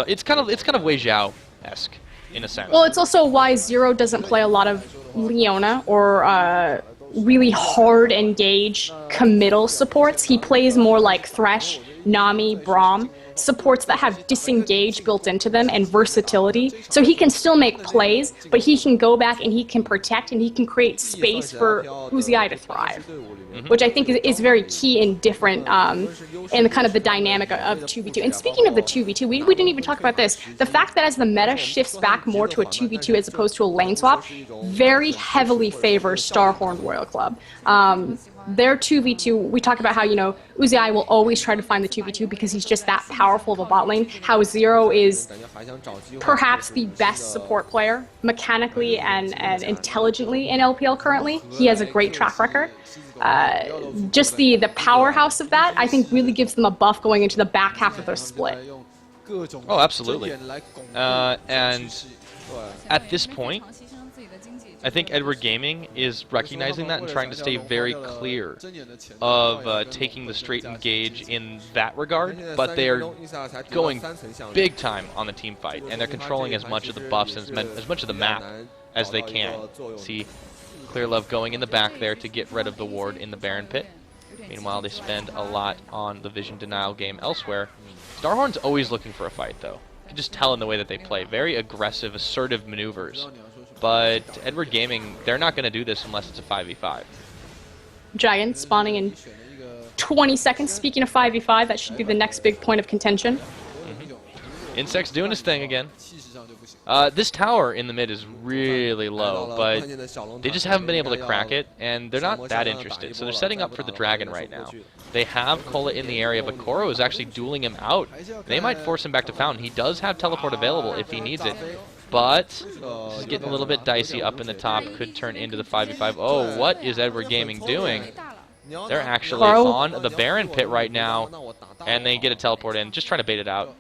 It's kind of Wei Zhao-esque in a sense. Well, it's also why Zero doesn't play a lot of Leona or really hard engage committal supports. He plays more like Thresh, Nami, Braum, supports that have disengage built into them and versatility. So he can still make plays, but he can go back and he can protect and he can create space for Uzi to thrive, which I think is very key and different in the kind of the dynamic of 2v2. And speaking of the 2v2, we didn't even talk about this. The fact that as the meta shifts back more to a 2v2 as opposed to a lane swap very heavily favors StarHorn Royal Club. Their 2v2, we talk about how, Uzi will always try to find the 2v2 because he's just that powerful of a bot lane. How Zero is perhaps the best support player mechanically and intelligently in LPL currently. He has a great track record. Just the powerhouse of that, I think, really gives them a buff going into the back half of their split. Oh, absolutely. And at this point, I think Edward Gaming is recognizing that and trying to stay very clear of taking the straight engage in that regard, but they are going big time on the team fight, and they're controlling as much of the buffs and as much of the map as they can. See Clearlove going in the back there to get rid of the ward in the Baron pit. Meanwhile, they spend a lot on the vision denial game elsewhere. StarHorn's always looking for a fight, though. You can just tell in the way that they play. Very aggressive, assertive maneuvers. But Edward Gaming, they're not going to do this unless it's a 5v5. Giant spawning in 20 seconds. Speaking of 5v5, that should be the next big point of contention. Insect's doing his thing again. This tower in the mid is really low, but they just haven't been able to crack it, and they're not that interested. So they're setting up for the dragon right now. They have Kola in the area, but Koro is actually dueling him out. They might force him back to Fountain. He does have teleport available if he needs it. But this is getting a little bit dicey up in the top. Could turn into the 5v5. Oh, what is Edward Gaming doing? They're actually on the Baron pit right now, and they get a teleport in. Just trying to bait it out.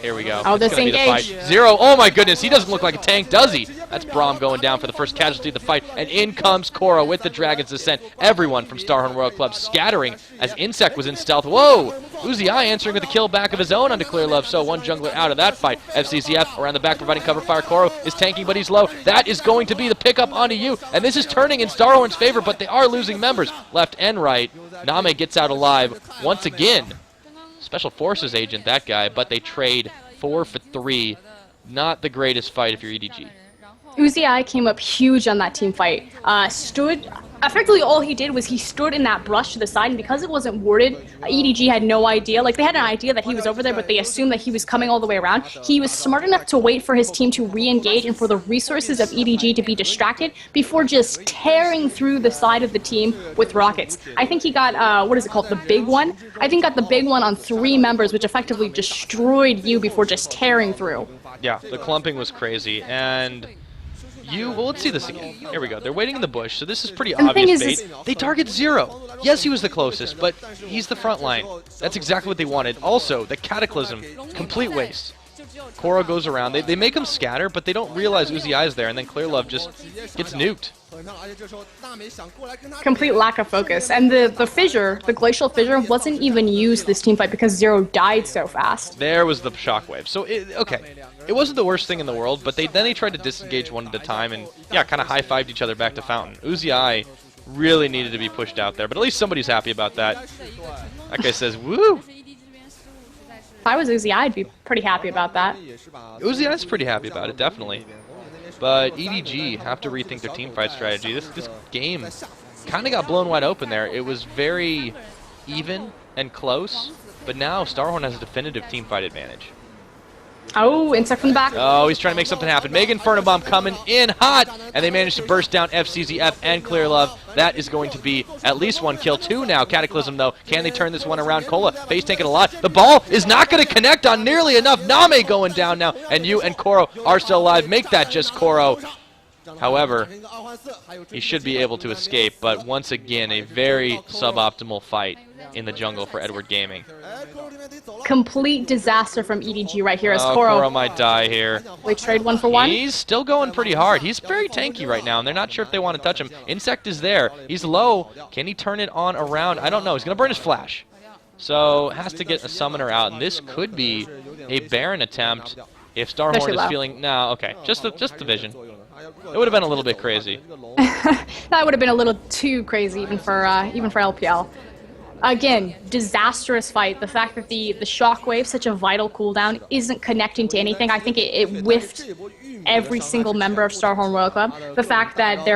Here we go. Oh, this engage. Zero. Oh my goodness, he doesn't look like a tank, does he? That's Braum going down for the first casualty of the fight. And in comes Korra with the Dragon's Descent. Everyone from StarHorn Royal Club scattering as Insect was in stealth. Whoa! Uzi answering with a kill back of his own onto Clearlove. So one jungler out of that fight. FCCF around the back providing cover fire. Korra is tanking, but he's low. That is going to be the pickup onto you. And this is turning in StarHorn's favor, but they are losing members left and right. Name gets out alive once again. Special Forces agent, that guy, but they trade 4 for 3. Not the greatest fight if you're EDG. Uzi came up huge on that team fight. Effectively all he did was he stood in that brush to the side, and because it wasn't warded, EDG had no idea. Like, they had an idea that he was over there, but they assumed that he was coming all the way around. He was smart enough to wait for his team to re-engage and for the resources of EDG to be distracted before just tearing through the side of the team with rockets. I think he got, what is it called, the big one? I think got the big one on 3 members, which effectively destroyed you before just tearing through. Yeah, the clumping was crazy, and well, let's see this again. Here we go. They're waiting in the bush, so this is pretty obvious bait. They target Zero. Yes, he was the closest, but he's the front line. That's exactly what they wanted. Also, the Cataclysm, complete waste. Korra goes around. They make him scatter, but they don't realize Uzi is there, and then Clearlove just gets nuked. Complete lack of focus. And the fissure, the glacial fissure, wasn't even used this team fight because Zero died so fast. There was the shockwave. So, okay. It wasn't the worst thing in the world, but then they tried to disengage one at a time and, yeah, kind of high-fived each other back to Fountain. Uzi really needed to be pushed out there. But at least somebody's happy about that. That guy says, woo! If I was Uzi, I'd be pretty happy about that. Uzi, I was pretty happy about it, definitely. But EDG have to rethink their team fight strategy. This game kind of got blown wide open there. It was very even and close, but now StarHorn has a definitive team fight advantage. Oh, insect from the back. Oh, he's trying to make something happen. Mega Inferno Bomb coming in hot, and they managed to burst down FCZF and Clear Love. That is going to be at least one kill. 2 now. Cataclysm, though. Can they turn this one around? Cola face tanking a lot. The ball is not going to connect on nearly enough. Name going down now, and you and Koro are still alive. Make that just Koro. However, he should be able to escape, but once again, a very suboptimal fight in the jungle for Edward Gaming. Complete disaster from EDG right here as Koro might die here. We trade 1 for 1. He's still going pretty hard. He's very tanky right now, and they're not sure if they want to touch him. Insect is there. He's low. Can he turn it on around? I don't know. He's going to burn his flash. So has to get a summoner out, and this could be a Baron attempt if StarHorn is feeling... No, okay. Just the vision. It would have been a little bit crazy. That would have been a little too crazy even for LPL. Again, disastrous fight. The fact that the shockwave, such a vital cooldown, isn't connecting to anything. I think it whiffed every single member of StarHorn Royal Club. The fact that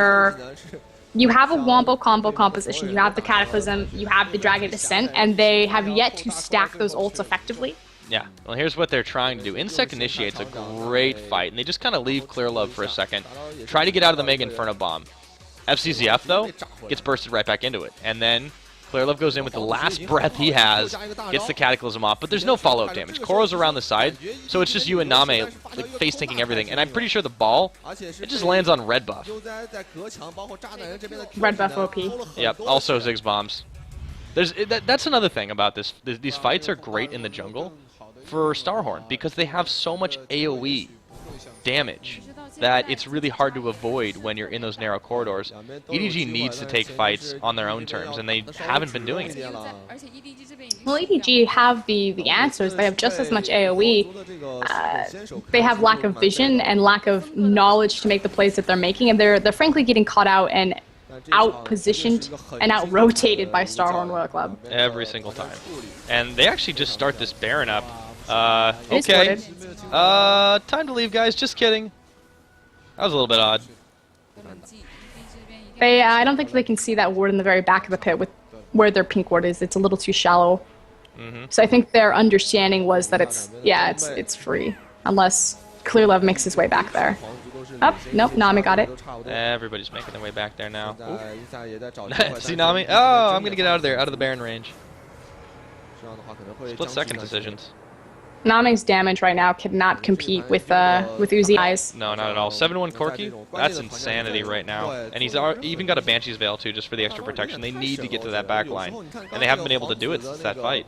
you have a wombo combo composition, you have the Cataclysm, you have the Dragon Descent, and they have yet to stack those ults effectively. Yeah, well, here's what they're trying to do. Insect initiates a great fight, and they just kind of leave Clear Love for a second. Try to get out of the Mega Inferno Bomb. FCZF, though, gets bursted right back into it. And then Clear Love goes in with the last breath he has, gets the Cataclysm off, but there's no follow-up damage. Koro's around the side, so it's just you and Name like, face-tanking everything. And I'm pretty sure the ball, it just lands on red buff. Red buff OP. Yep, also Ziggs bombs. That's another thing about this. These fights are great in the jungle for StarHorn because they have so much AoE damage that it's really hard to avoid when you're in those narrow corridors. EDG needs to take fights on their own terms, and they haven't been doing it. Well, EDG have the answers. They have just as much AoE. They have lack of vision and lack of knowledge to make the plays that they're making, and they're frankly getting caught out and out-positioned and out-rotated by StarHorn Royal Club. Every single time. And they actually just start this Baron up. Okay. Time to leave, guys. Just kidding. That was a little bit odd. I don't think they can see that ward in the very back of the pit with where their pink ward is. It's a little too shallow. So I think their understanding was that it's free. Unless Clear Love makes his way back there. Oh, nope, Nami got it. Everybody's making their way back there now. See Nami? Oh, I'm going to get out of there, out of the Baron range. Split-second decisions. Nami's damage right now cannot compete with Uzi eyes. No, not at all. 7-1 Corki? That's insanity right now. And he's even got a Banshee's Veil, too, just for the extra protection. They need to get to that back line. And they haven't been able to do it since that fight.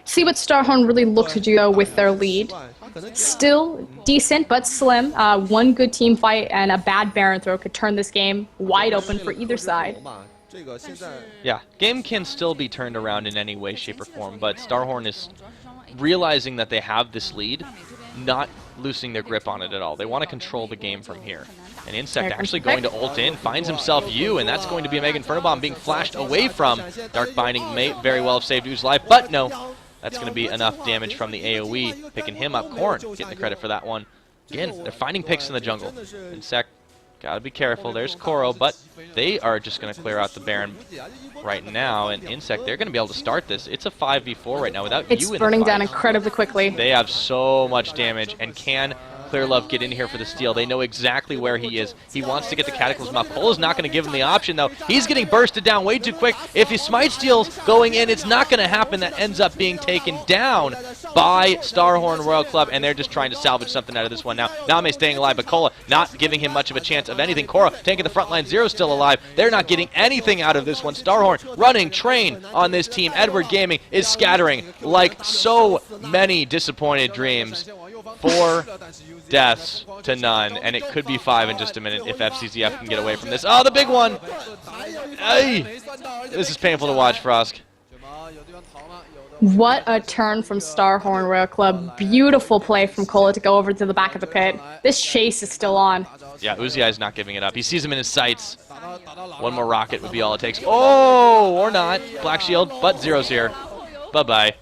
See what StarHorn really look to do, though, with their lead. Still decent, but slim. One good team fight and a bad Baron throw could turn this game wide open for either side. Yeah, game can still be turned around in any way, shape, or form, but StarHorn is realizing that they have this lead, not loosening their grip on it at all. They want to control the game from here. And Insect actually going to ult in, finds himself you, and that's going to be a Mega Inferno Bomb being flashed away from. Dark Binding may very well have saved U's life, but no. That's going to be enough damage from the AoE, picking him up. Korn getting the credit for that one. Again, they're finding picks in the jungle. Insect, gotta be careful. There's Koro, but they are just going to clear out the Baron right now. And Insect, they're going to be able to start this. It's a 5v4 right now without you in the fight. It's burning down incredibly quickly. They have so much damage, and can Clear Love get in here for the steal? They know exactly where he is. He wants to get the Cataclysm off. Cole is not going to give him the option, though. He's getting bursted down way too quick. If his Smite steal's going in, it's not going to happen. That ends up being taken down by StarHorn Royal Club, and they're just trying to salvage something out of this one now. Name staying alive, but Kola not giving him much of a chance of anything. Korra taking the front line. Zero still alive. They're not getting anything out of this one. StarHorn running train on this team. Edward Gaming is scattering like so many disappointed dreams. 4 deaths to none, and it could be 5 in just a minute if FCZF can get away from this. Oh, the big one! Hey! This is painful to watch, Frosk. What a turn from StarHorn Royal Club. Beautiful play from Cola to go over to the back of the pit. This chase is still on. Yeah, Uziai's not giving it up. He sees him in his sights. One more rocket would be all it takes. Oh, or not. Black Shield, but Zero's here. Bye-bye.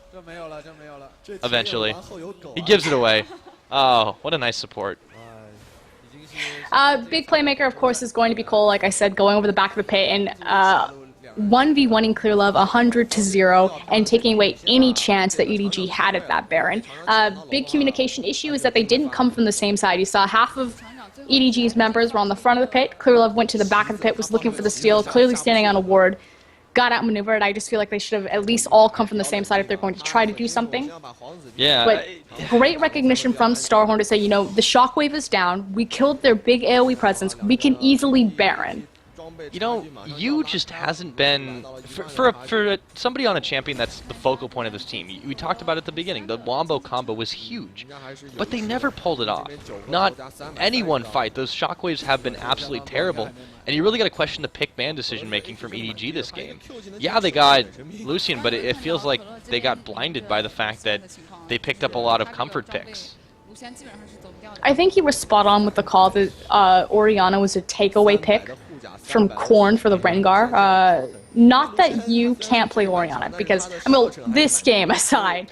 Eventually. He gives it away. Oh, what a nice support. Big playmaker, of course, is going to be Cole, like I said, going over the back of the pit and 1v1ing Clearlove 100-0 and taking away any chance that EDG had at that Baron. Big communication issue is that they didn't come from the same side. You saw half of EDG's members were on the front of the pit. Clearlove went to the back of the pit, was looking for the steal, clearly standing on a ward. Got outmaneuvered. I just feel like they should have at least all come from the same side if they're going to try to do something. Yeah. But great recognition from StarHorn to say, you know, the shockwave is down. We killed their big AoE presence. We can easily Baron. You know, Yu just hasn't been, for somebody on a champion that's the focal point of this team, we talked about it at the beginning, the Wombo combo was huge, but they never pulled it off. Not any one fight. Those shockwaves have been absolutely terrible, and you really got to question the pick man decision making from EDG this game. Yeah, they got Lucian, but it feels like they got blinded by the fact that they picked up a lot of comfort picks. I think he was spot on with the call that Orianna was a takeaway pick from Korn for the Rengar. Not that you can't play Orianna, because, I mean, this game aside,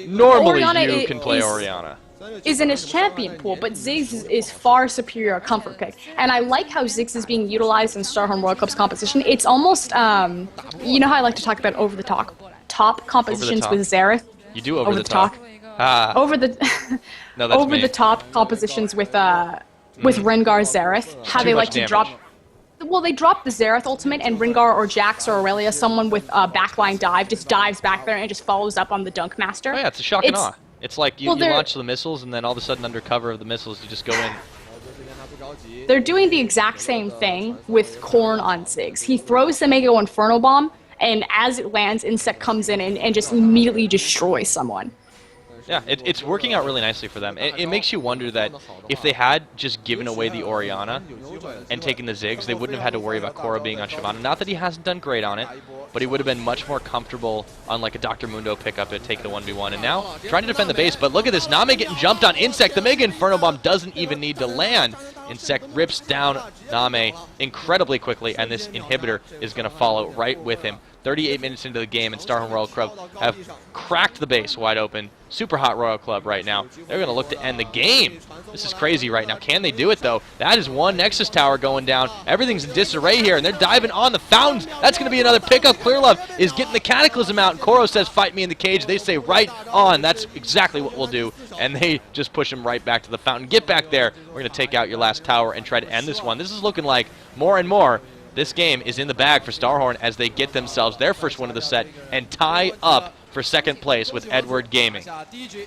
normally Orianna you can play Orianna. Is in his champion pool, but Ziggs is far superior a comfort pick. And I like how Ziggs is being utilized in StarHorn World Cup's composition. It's almost, you know how I like to talk about top compositions with Xerath? You do over the top. Over the no, that's over me. the top compositions with Rengar Xerath. How they like to drop. Well, they drop the Xerath ultimate, and Rengar or Jax or Aurelia, someone with a backline dive, just dives back there and just follows up on the Dunk Master. Oh yeah, it's a shock and awe. It's like you launch the missiles, and then all of a sudden, under cover of the missiles, you just go in. They're doing the exact same thing with Korn on Ziggs. He throws the Mega Inferno Bomb, and as it lands, Insect comes in and just immediately destroys someone. Yeah, it's working out really nicely for them. It makes you wonder that if they had just given away the Orianna and taken the Ziggs, they wouldn't have had to worry about Korra being on Shyvana. Not that he hasn't done great on it, but he would have been much more comfortable on like a Dr. Mundo pickup to take the 1v1. And now, trying to defend the base, but look at this, Name getting jumped on. Insect, the Mega Inferno Bomb doesn't even need to land. Insect rips down Name incredibly quickly, and this inhibitor is going to follow right with him. 38 minutes into the game, and StarHorn Royal Club have cracked the base wide open. Super hot Royal Club right now. They're going to look to end the game. This is crazy right now. Can they do it, though? That is one Nexus Tower going down. Everything's in disarray here, and they're diving on the fountains. That's going to be another pickup. Clearlove is getting the Cataclysm out, and Koro says, fight me in the cage. They say, right on. That's exactly what we'll do. And they just push him right back to the fountain. Get back there. We're going to take out your last tower and try to end this one. This is looking like more and more this game is in the bag for StarHorn as they get themselves their first win of the set and tie up for second place with Edward Gaming. And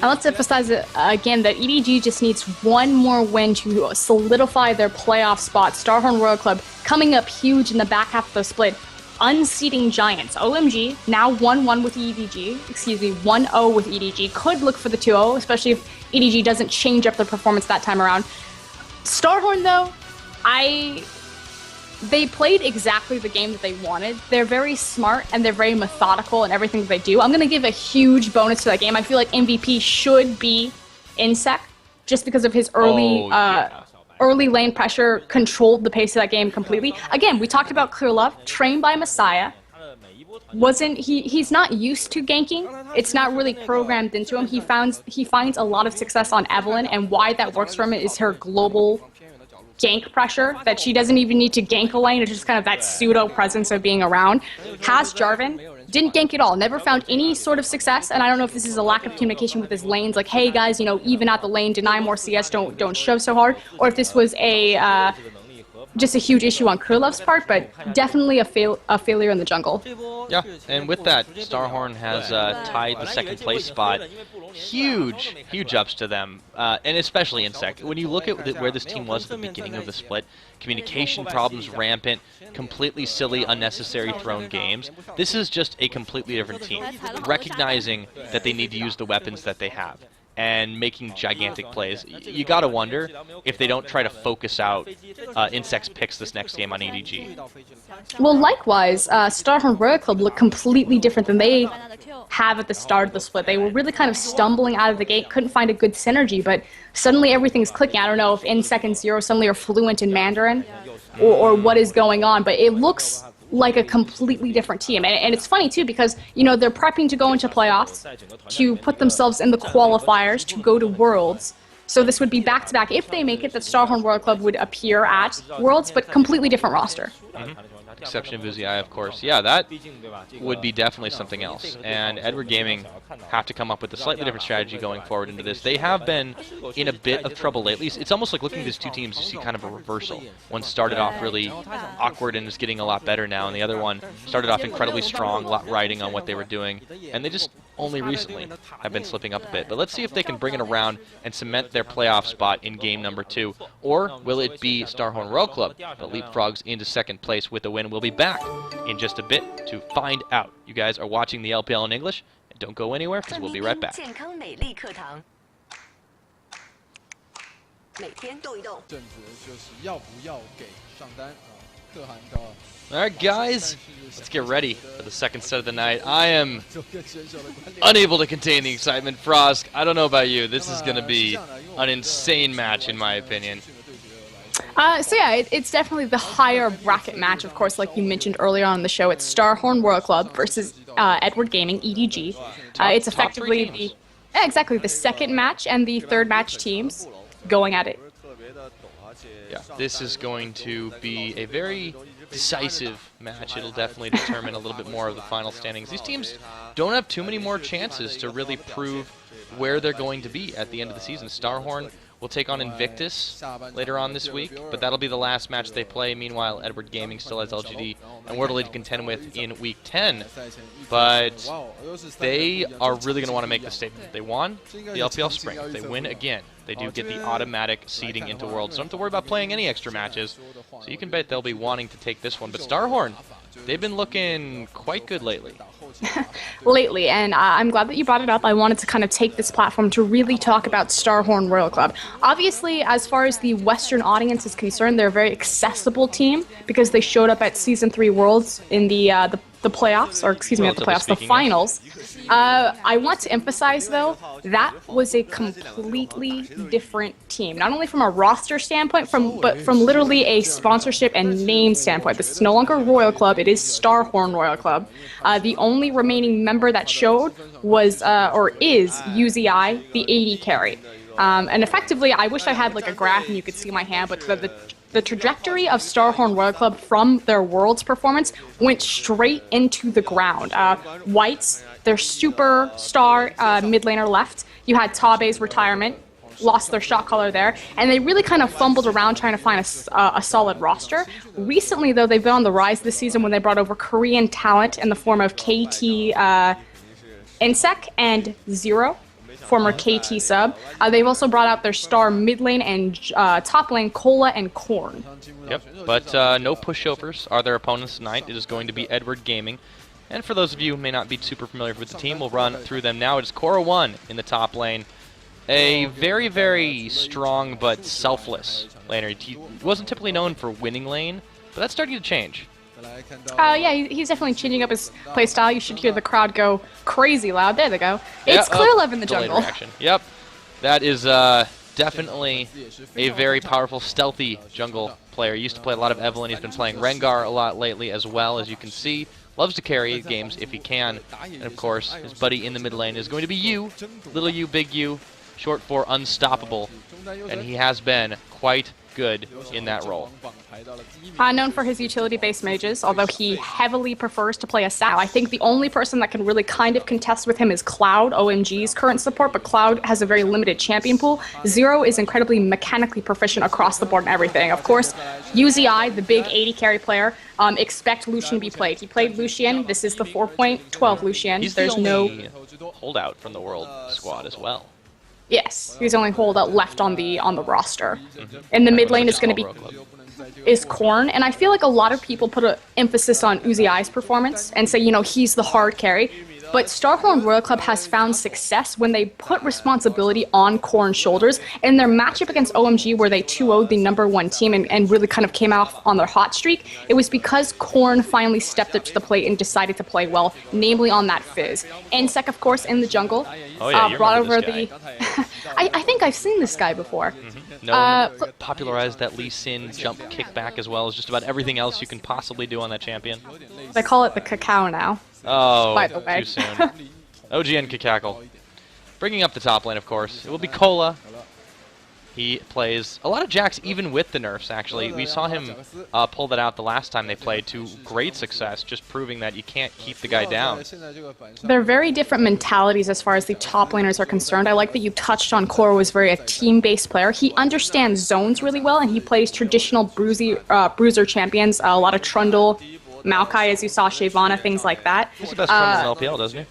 let's emphasize again that EDG just needs one more win to solidify their playoff spot. StarHorn Royal Club coming up huge in the back half of the split, unseating Giants. OMG now 1-1 with EDG, excuse me, 1-0 with EDG. Could look for the 2-0, especially if EDG doesn't change up their performance that time around. StarHorn, though, they played exactly the game that they wanted. They're very smart and they're very methodical in everything that they do. I'm going to give a huge bonus to that game. I feel like MVP should be Insect, just because of his early early lane pressure, controlled the pace of that game completely. Again, we talked about Clearlove, trained by Messiah. He's not used to ganking. It's not really programmed into him. He finds a lot of success on Evelynn, and why that works for him is her global gank pressure, that she doesn't even need to gank a lane. It's just kind of that pseudo presence of being around. Has Jarvan, didn't gank at all, never found any sort of success, and I don't know if this is a lack of communication with his lanes, like, hey guys, you know, even out the lane, deny more CS, don't shove so hard, or if this was a just a huge issue on Kryllov's part, but definitely a failure in the jungle. Yeah, and with that, StarHorn has tied the second place spot. Huge ups to them, and especially Insect. When you look at where this team was at the beginning of the split, communication problems rampant, completely silly, unnecessary thrown games. This is just a completely different team, recognizing that they need to use the weapons that they have. and making gigantic plays. You gotta wonder if they don't try to focus out Insect's picks this next game on EDG. Well, likewise, StarHorn Royal Club looked completely different than they have at the start of the split. They were really kind of stumbling out of the gate, couldn't find a good synergy, but suddenly everything's clicking. I don't know if Insect and Zero suddenly are fluent in Mandarin or what is going on, but it looks like a completely different team. And it's funny, too, because, you know, they're prepping to go into playoffs, to put themselves in the qualifiers, to go to Worlds. So this would be back-to-back. If they make it, that StarHorn World Club would appear at Worlds, but completely different roster. Exception of Uzi, of course. Yeah, that would be definitely something else. And Edward Gaming have to come up with a slightly different strategy going forward into this. They have been in a bit of trouble lately. It's almost like looking at these two teams, you see kind of a reversal. One started off really awkward and is getting a lot better now, and the other one started off incredibly strong, a lot riding on what they were doing, and they just only recently have been slipping up a bit. But let's see if they can bring it around and cement their playoff spot in game number 2. Or will it be StarHorn Royal Club that leapfrogs into second place with a win? We'll be back in just a bit to find out. You guys are watching the LPL in English, and don't go anywhere because we'll be right back. Alright guys, let's get ready for the second set of the night. I am unable to contain the excitement. Frosk, I don't know about you, this is going to be an insane match in my opinion. So yeah, it's definitely the higher bracket match, of course, like you mentioned earlier on in the show. It's StarHorn World Club versus Edward Gaming, EDG. It's effectively the second match and the third match teams going at it. Yeah, this is going to be a very decisive match. It'll definitely determine a little bit more of the final standings. These teams don't have too many more chances to really prove where they're going to be at the end of the season. StarHorn will take on Invictus later on this week, but that'll be the last match they play. Meanwhile, Edward Gaming still has LGD and Wordle to contend with in Week 10. But they are really going to want to make the statement that they won the LPL Spring. If they win again, they do get the automatic seeding into Worlds. So don't have to worry about playing any extra matches. So you can bet they'll be wanting to take this one. But StarHorn, they've been looking quite good lately. Lately, and I'm glad that you brought it up. I wanted to kind of take this platform to really talk about StarHorn Royal Club. Obviously, as far as the Western audience is concerned, they're a very accessible team because they showed up at Season 3 Worlds in the playoffs, or excuse me, not the playoffs, the finals. I want to emphasize, though, that was a completely different team. Not only from a roster standpoint, but from literally a sponsorship and name standpoint. This is no longer Royal Club, it is StarHorn Royal Club. The only remaining member that showed was, or is, UZI, the AD carry. And effectively, I wish I had like a graph and you could see my hand, but the trajectory of StarHorn Royal Club from their Worlds performance went straight into the ground. Whites, their superstar mid laner left. You had Tabe's retirement, lost their shot caller there, and they really kind of fumbled around trying to find a solid roster. Recently, though, they've been on the rise this season when they brought over Korean talent in the form of KT Insec and Zero, former KT sub. They've also brought out their star mid lane and top lane, Cola and Korn. Yep, but no pushovers are their opponents tonight. It is going to be Edward Gaming. And for those of you who may not be super familiar with the team, we'll run through them now. It is Cora1 in the top lane. A very, very strong but selfless laner. He wasn't typically known for winning lane, but that's starting to change. Yeah, he's definitely changing up his playstyle. You should hear the crowd go crazy loud. There they go. It's Clear Love in the jungle. Yep, that is definitely a very powerful, stealthy jungle player. He used to play a lot of Evelynn. He's been playing Rengar a lot lately as well, as you can see. Loves to carry games if he can. And of course, his buddy in the mid lane is going to be you, little you, big you, short for unstoppable. And he has been quite good in that role. Known for his utility-based mages, although he heavily prefers to play a Sal. I think the only person that can really kind of contest with him is Cloud, OMG's current support, but Cloud has a very limited champion pool. Zero is incredibly mechanically proficient across the board and everything. Of course, UZI, the big 80 carry player, expect Lucian to be played. He played Lucian. This is the 4.12 Lucian. He's the only holdout from the world squad as well. Yes, he's the only holdout left on the roster. And the mid lane is going to be Korn, and I feel like a lot of people put an emphasis on Uzi's performance and say, you know, he's the hard carry. but StarHorn Royal Club has found success when they put responsibility on Corn's shoulders. In their matchup against OMG, where they 2-0'd the #1 team and really kind of came off on their hot streak, it was because Corn finally stepped up to the plate and decided to play well, namely on that Fizz. Nsec, of course, in the jungle, brought over the... I think I've seen this guy before. No, popularized that Lee Sin jump kickback as well as just about everything else you can possibly do on that champion. They call it the cacao now. Oh, by the way. too soon. OGN Kakackle. Bringing up the top lane, of course. It will be Cola. He plays a lot of Jax even with the nerfs, actually. We saw him pull that out the last time they played to great success, just proving that you can't keep the guy down. They're very different mentalities as far as the top laners are concerned. I like that you touched on Core was very a team-based player. He understands zones really well, and he plays traditional bruiser champions, a lot of Trundle, Maokai, as you saw, Shyvana, things like that. He's the best friend in LPL, doesn't he?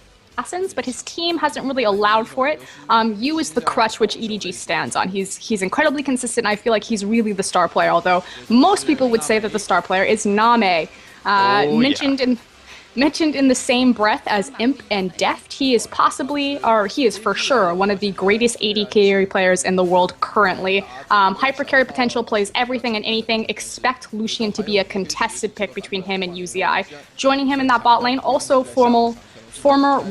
But his team hasn't really allowed for it. Yu is the crutch which EDG stands on. He's incredibly consistent. I feel like he's really the star player, although most people would say that the star player is Name. Mentioned in the same breath as Imp and Deft, he is possibly, or he is for sure, one of the greatest AD carry players in the world currently. Hyper carry potential, plays everything and anything. Expect Lucian to be a contested pick between him and UZI. Joining him in that bot lane, also former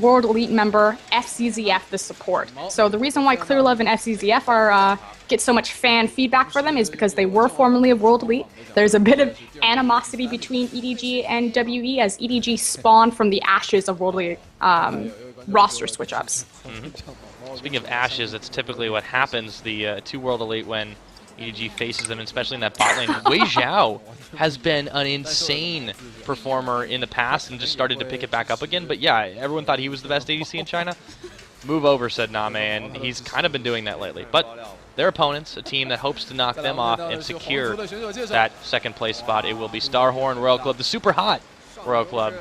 World Elite member FZZF, the support. So the reason why Clearlove and FZZF get so much fan feedback for them is because they were formerly of World Elite. There's a bit of animosity between EDG and WE as EDG spawned from the ashes of World Elite roster switch-ups. Speaking of ashes, that's typically what happens to World Elite when EDG faces them, especially in that bot lane. Wei Zhao has been an insane performer in the past and just started to pick it back up again. But yeah, everyone thought he was the best ADC in China. Move over, said Name, and he's kind of been doing that lately. But their opponents, a team that hopes to knock them off and secure that second place spot, it will be StarHorn Royal Club, the super hot Royal Club,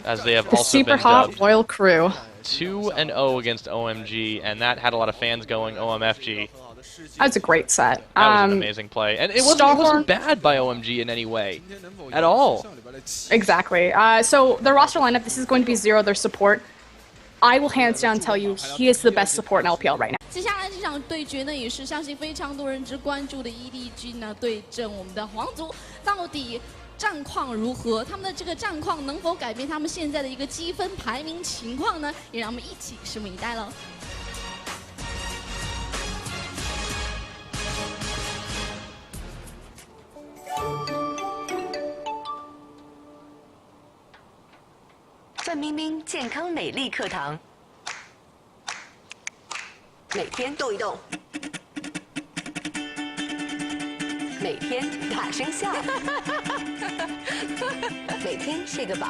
as they have also been dubbed. The super hot Royal Crew. 2-0 against OMG, and that had a lot of fans going OMFG. That was a great set. That was an amazing play. And it wasn't bad by OMG in any way. At all. Exactly. So the roster lineup, this is going to be Zero, their support. I will hands down tell you, he is the best support in LPL right now. 接下来这场对决呢，也是相信非常多人之关注的 EDG 呢对阵我们的皇族，到底战况如何？他们的这个战况能否改变他们现在的一个积分排名情况呢？也让我们一起拭目以待喽。 范冰冰健康美丽课堂，每天动一动，每天大声笑，每天睡个饱。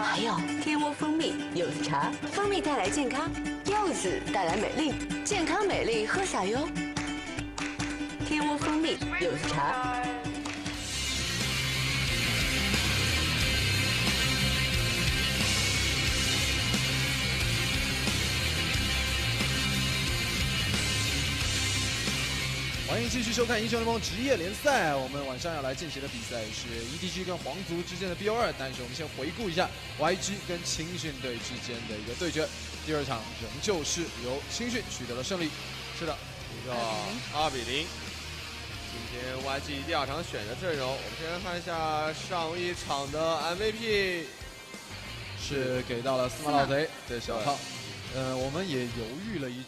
还有天窝蜂蜜柚子茶，蜂蜜带来健康，柚子带来美丽，健康美丽喝啥哟？天窝蜂蜜柚子茶。 欢迎继续收看英雄联盟职业联赛。我们晚上要来进行的比赛是 EDG 跟皇族之间的 BO2，但是我们先回顾一下 YG 跟青训队之间的一个对决。第二场仍旧是由青训取得了胜利。是的，一个2-0。今天 YG 第二场选的阵容，我们先看一下上一场的 MVP 是给到了司马老贼的小套。我们也犹豫了一。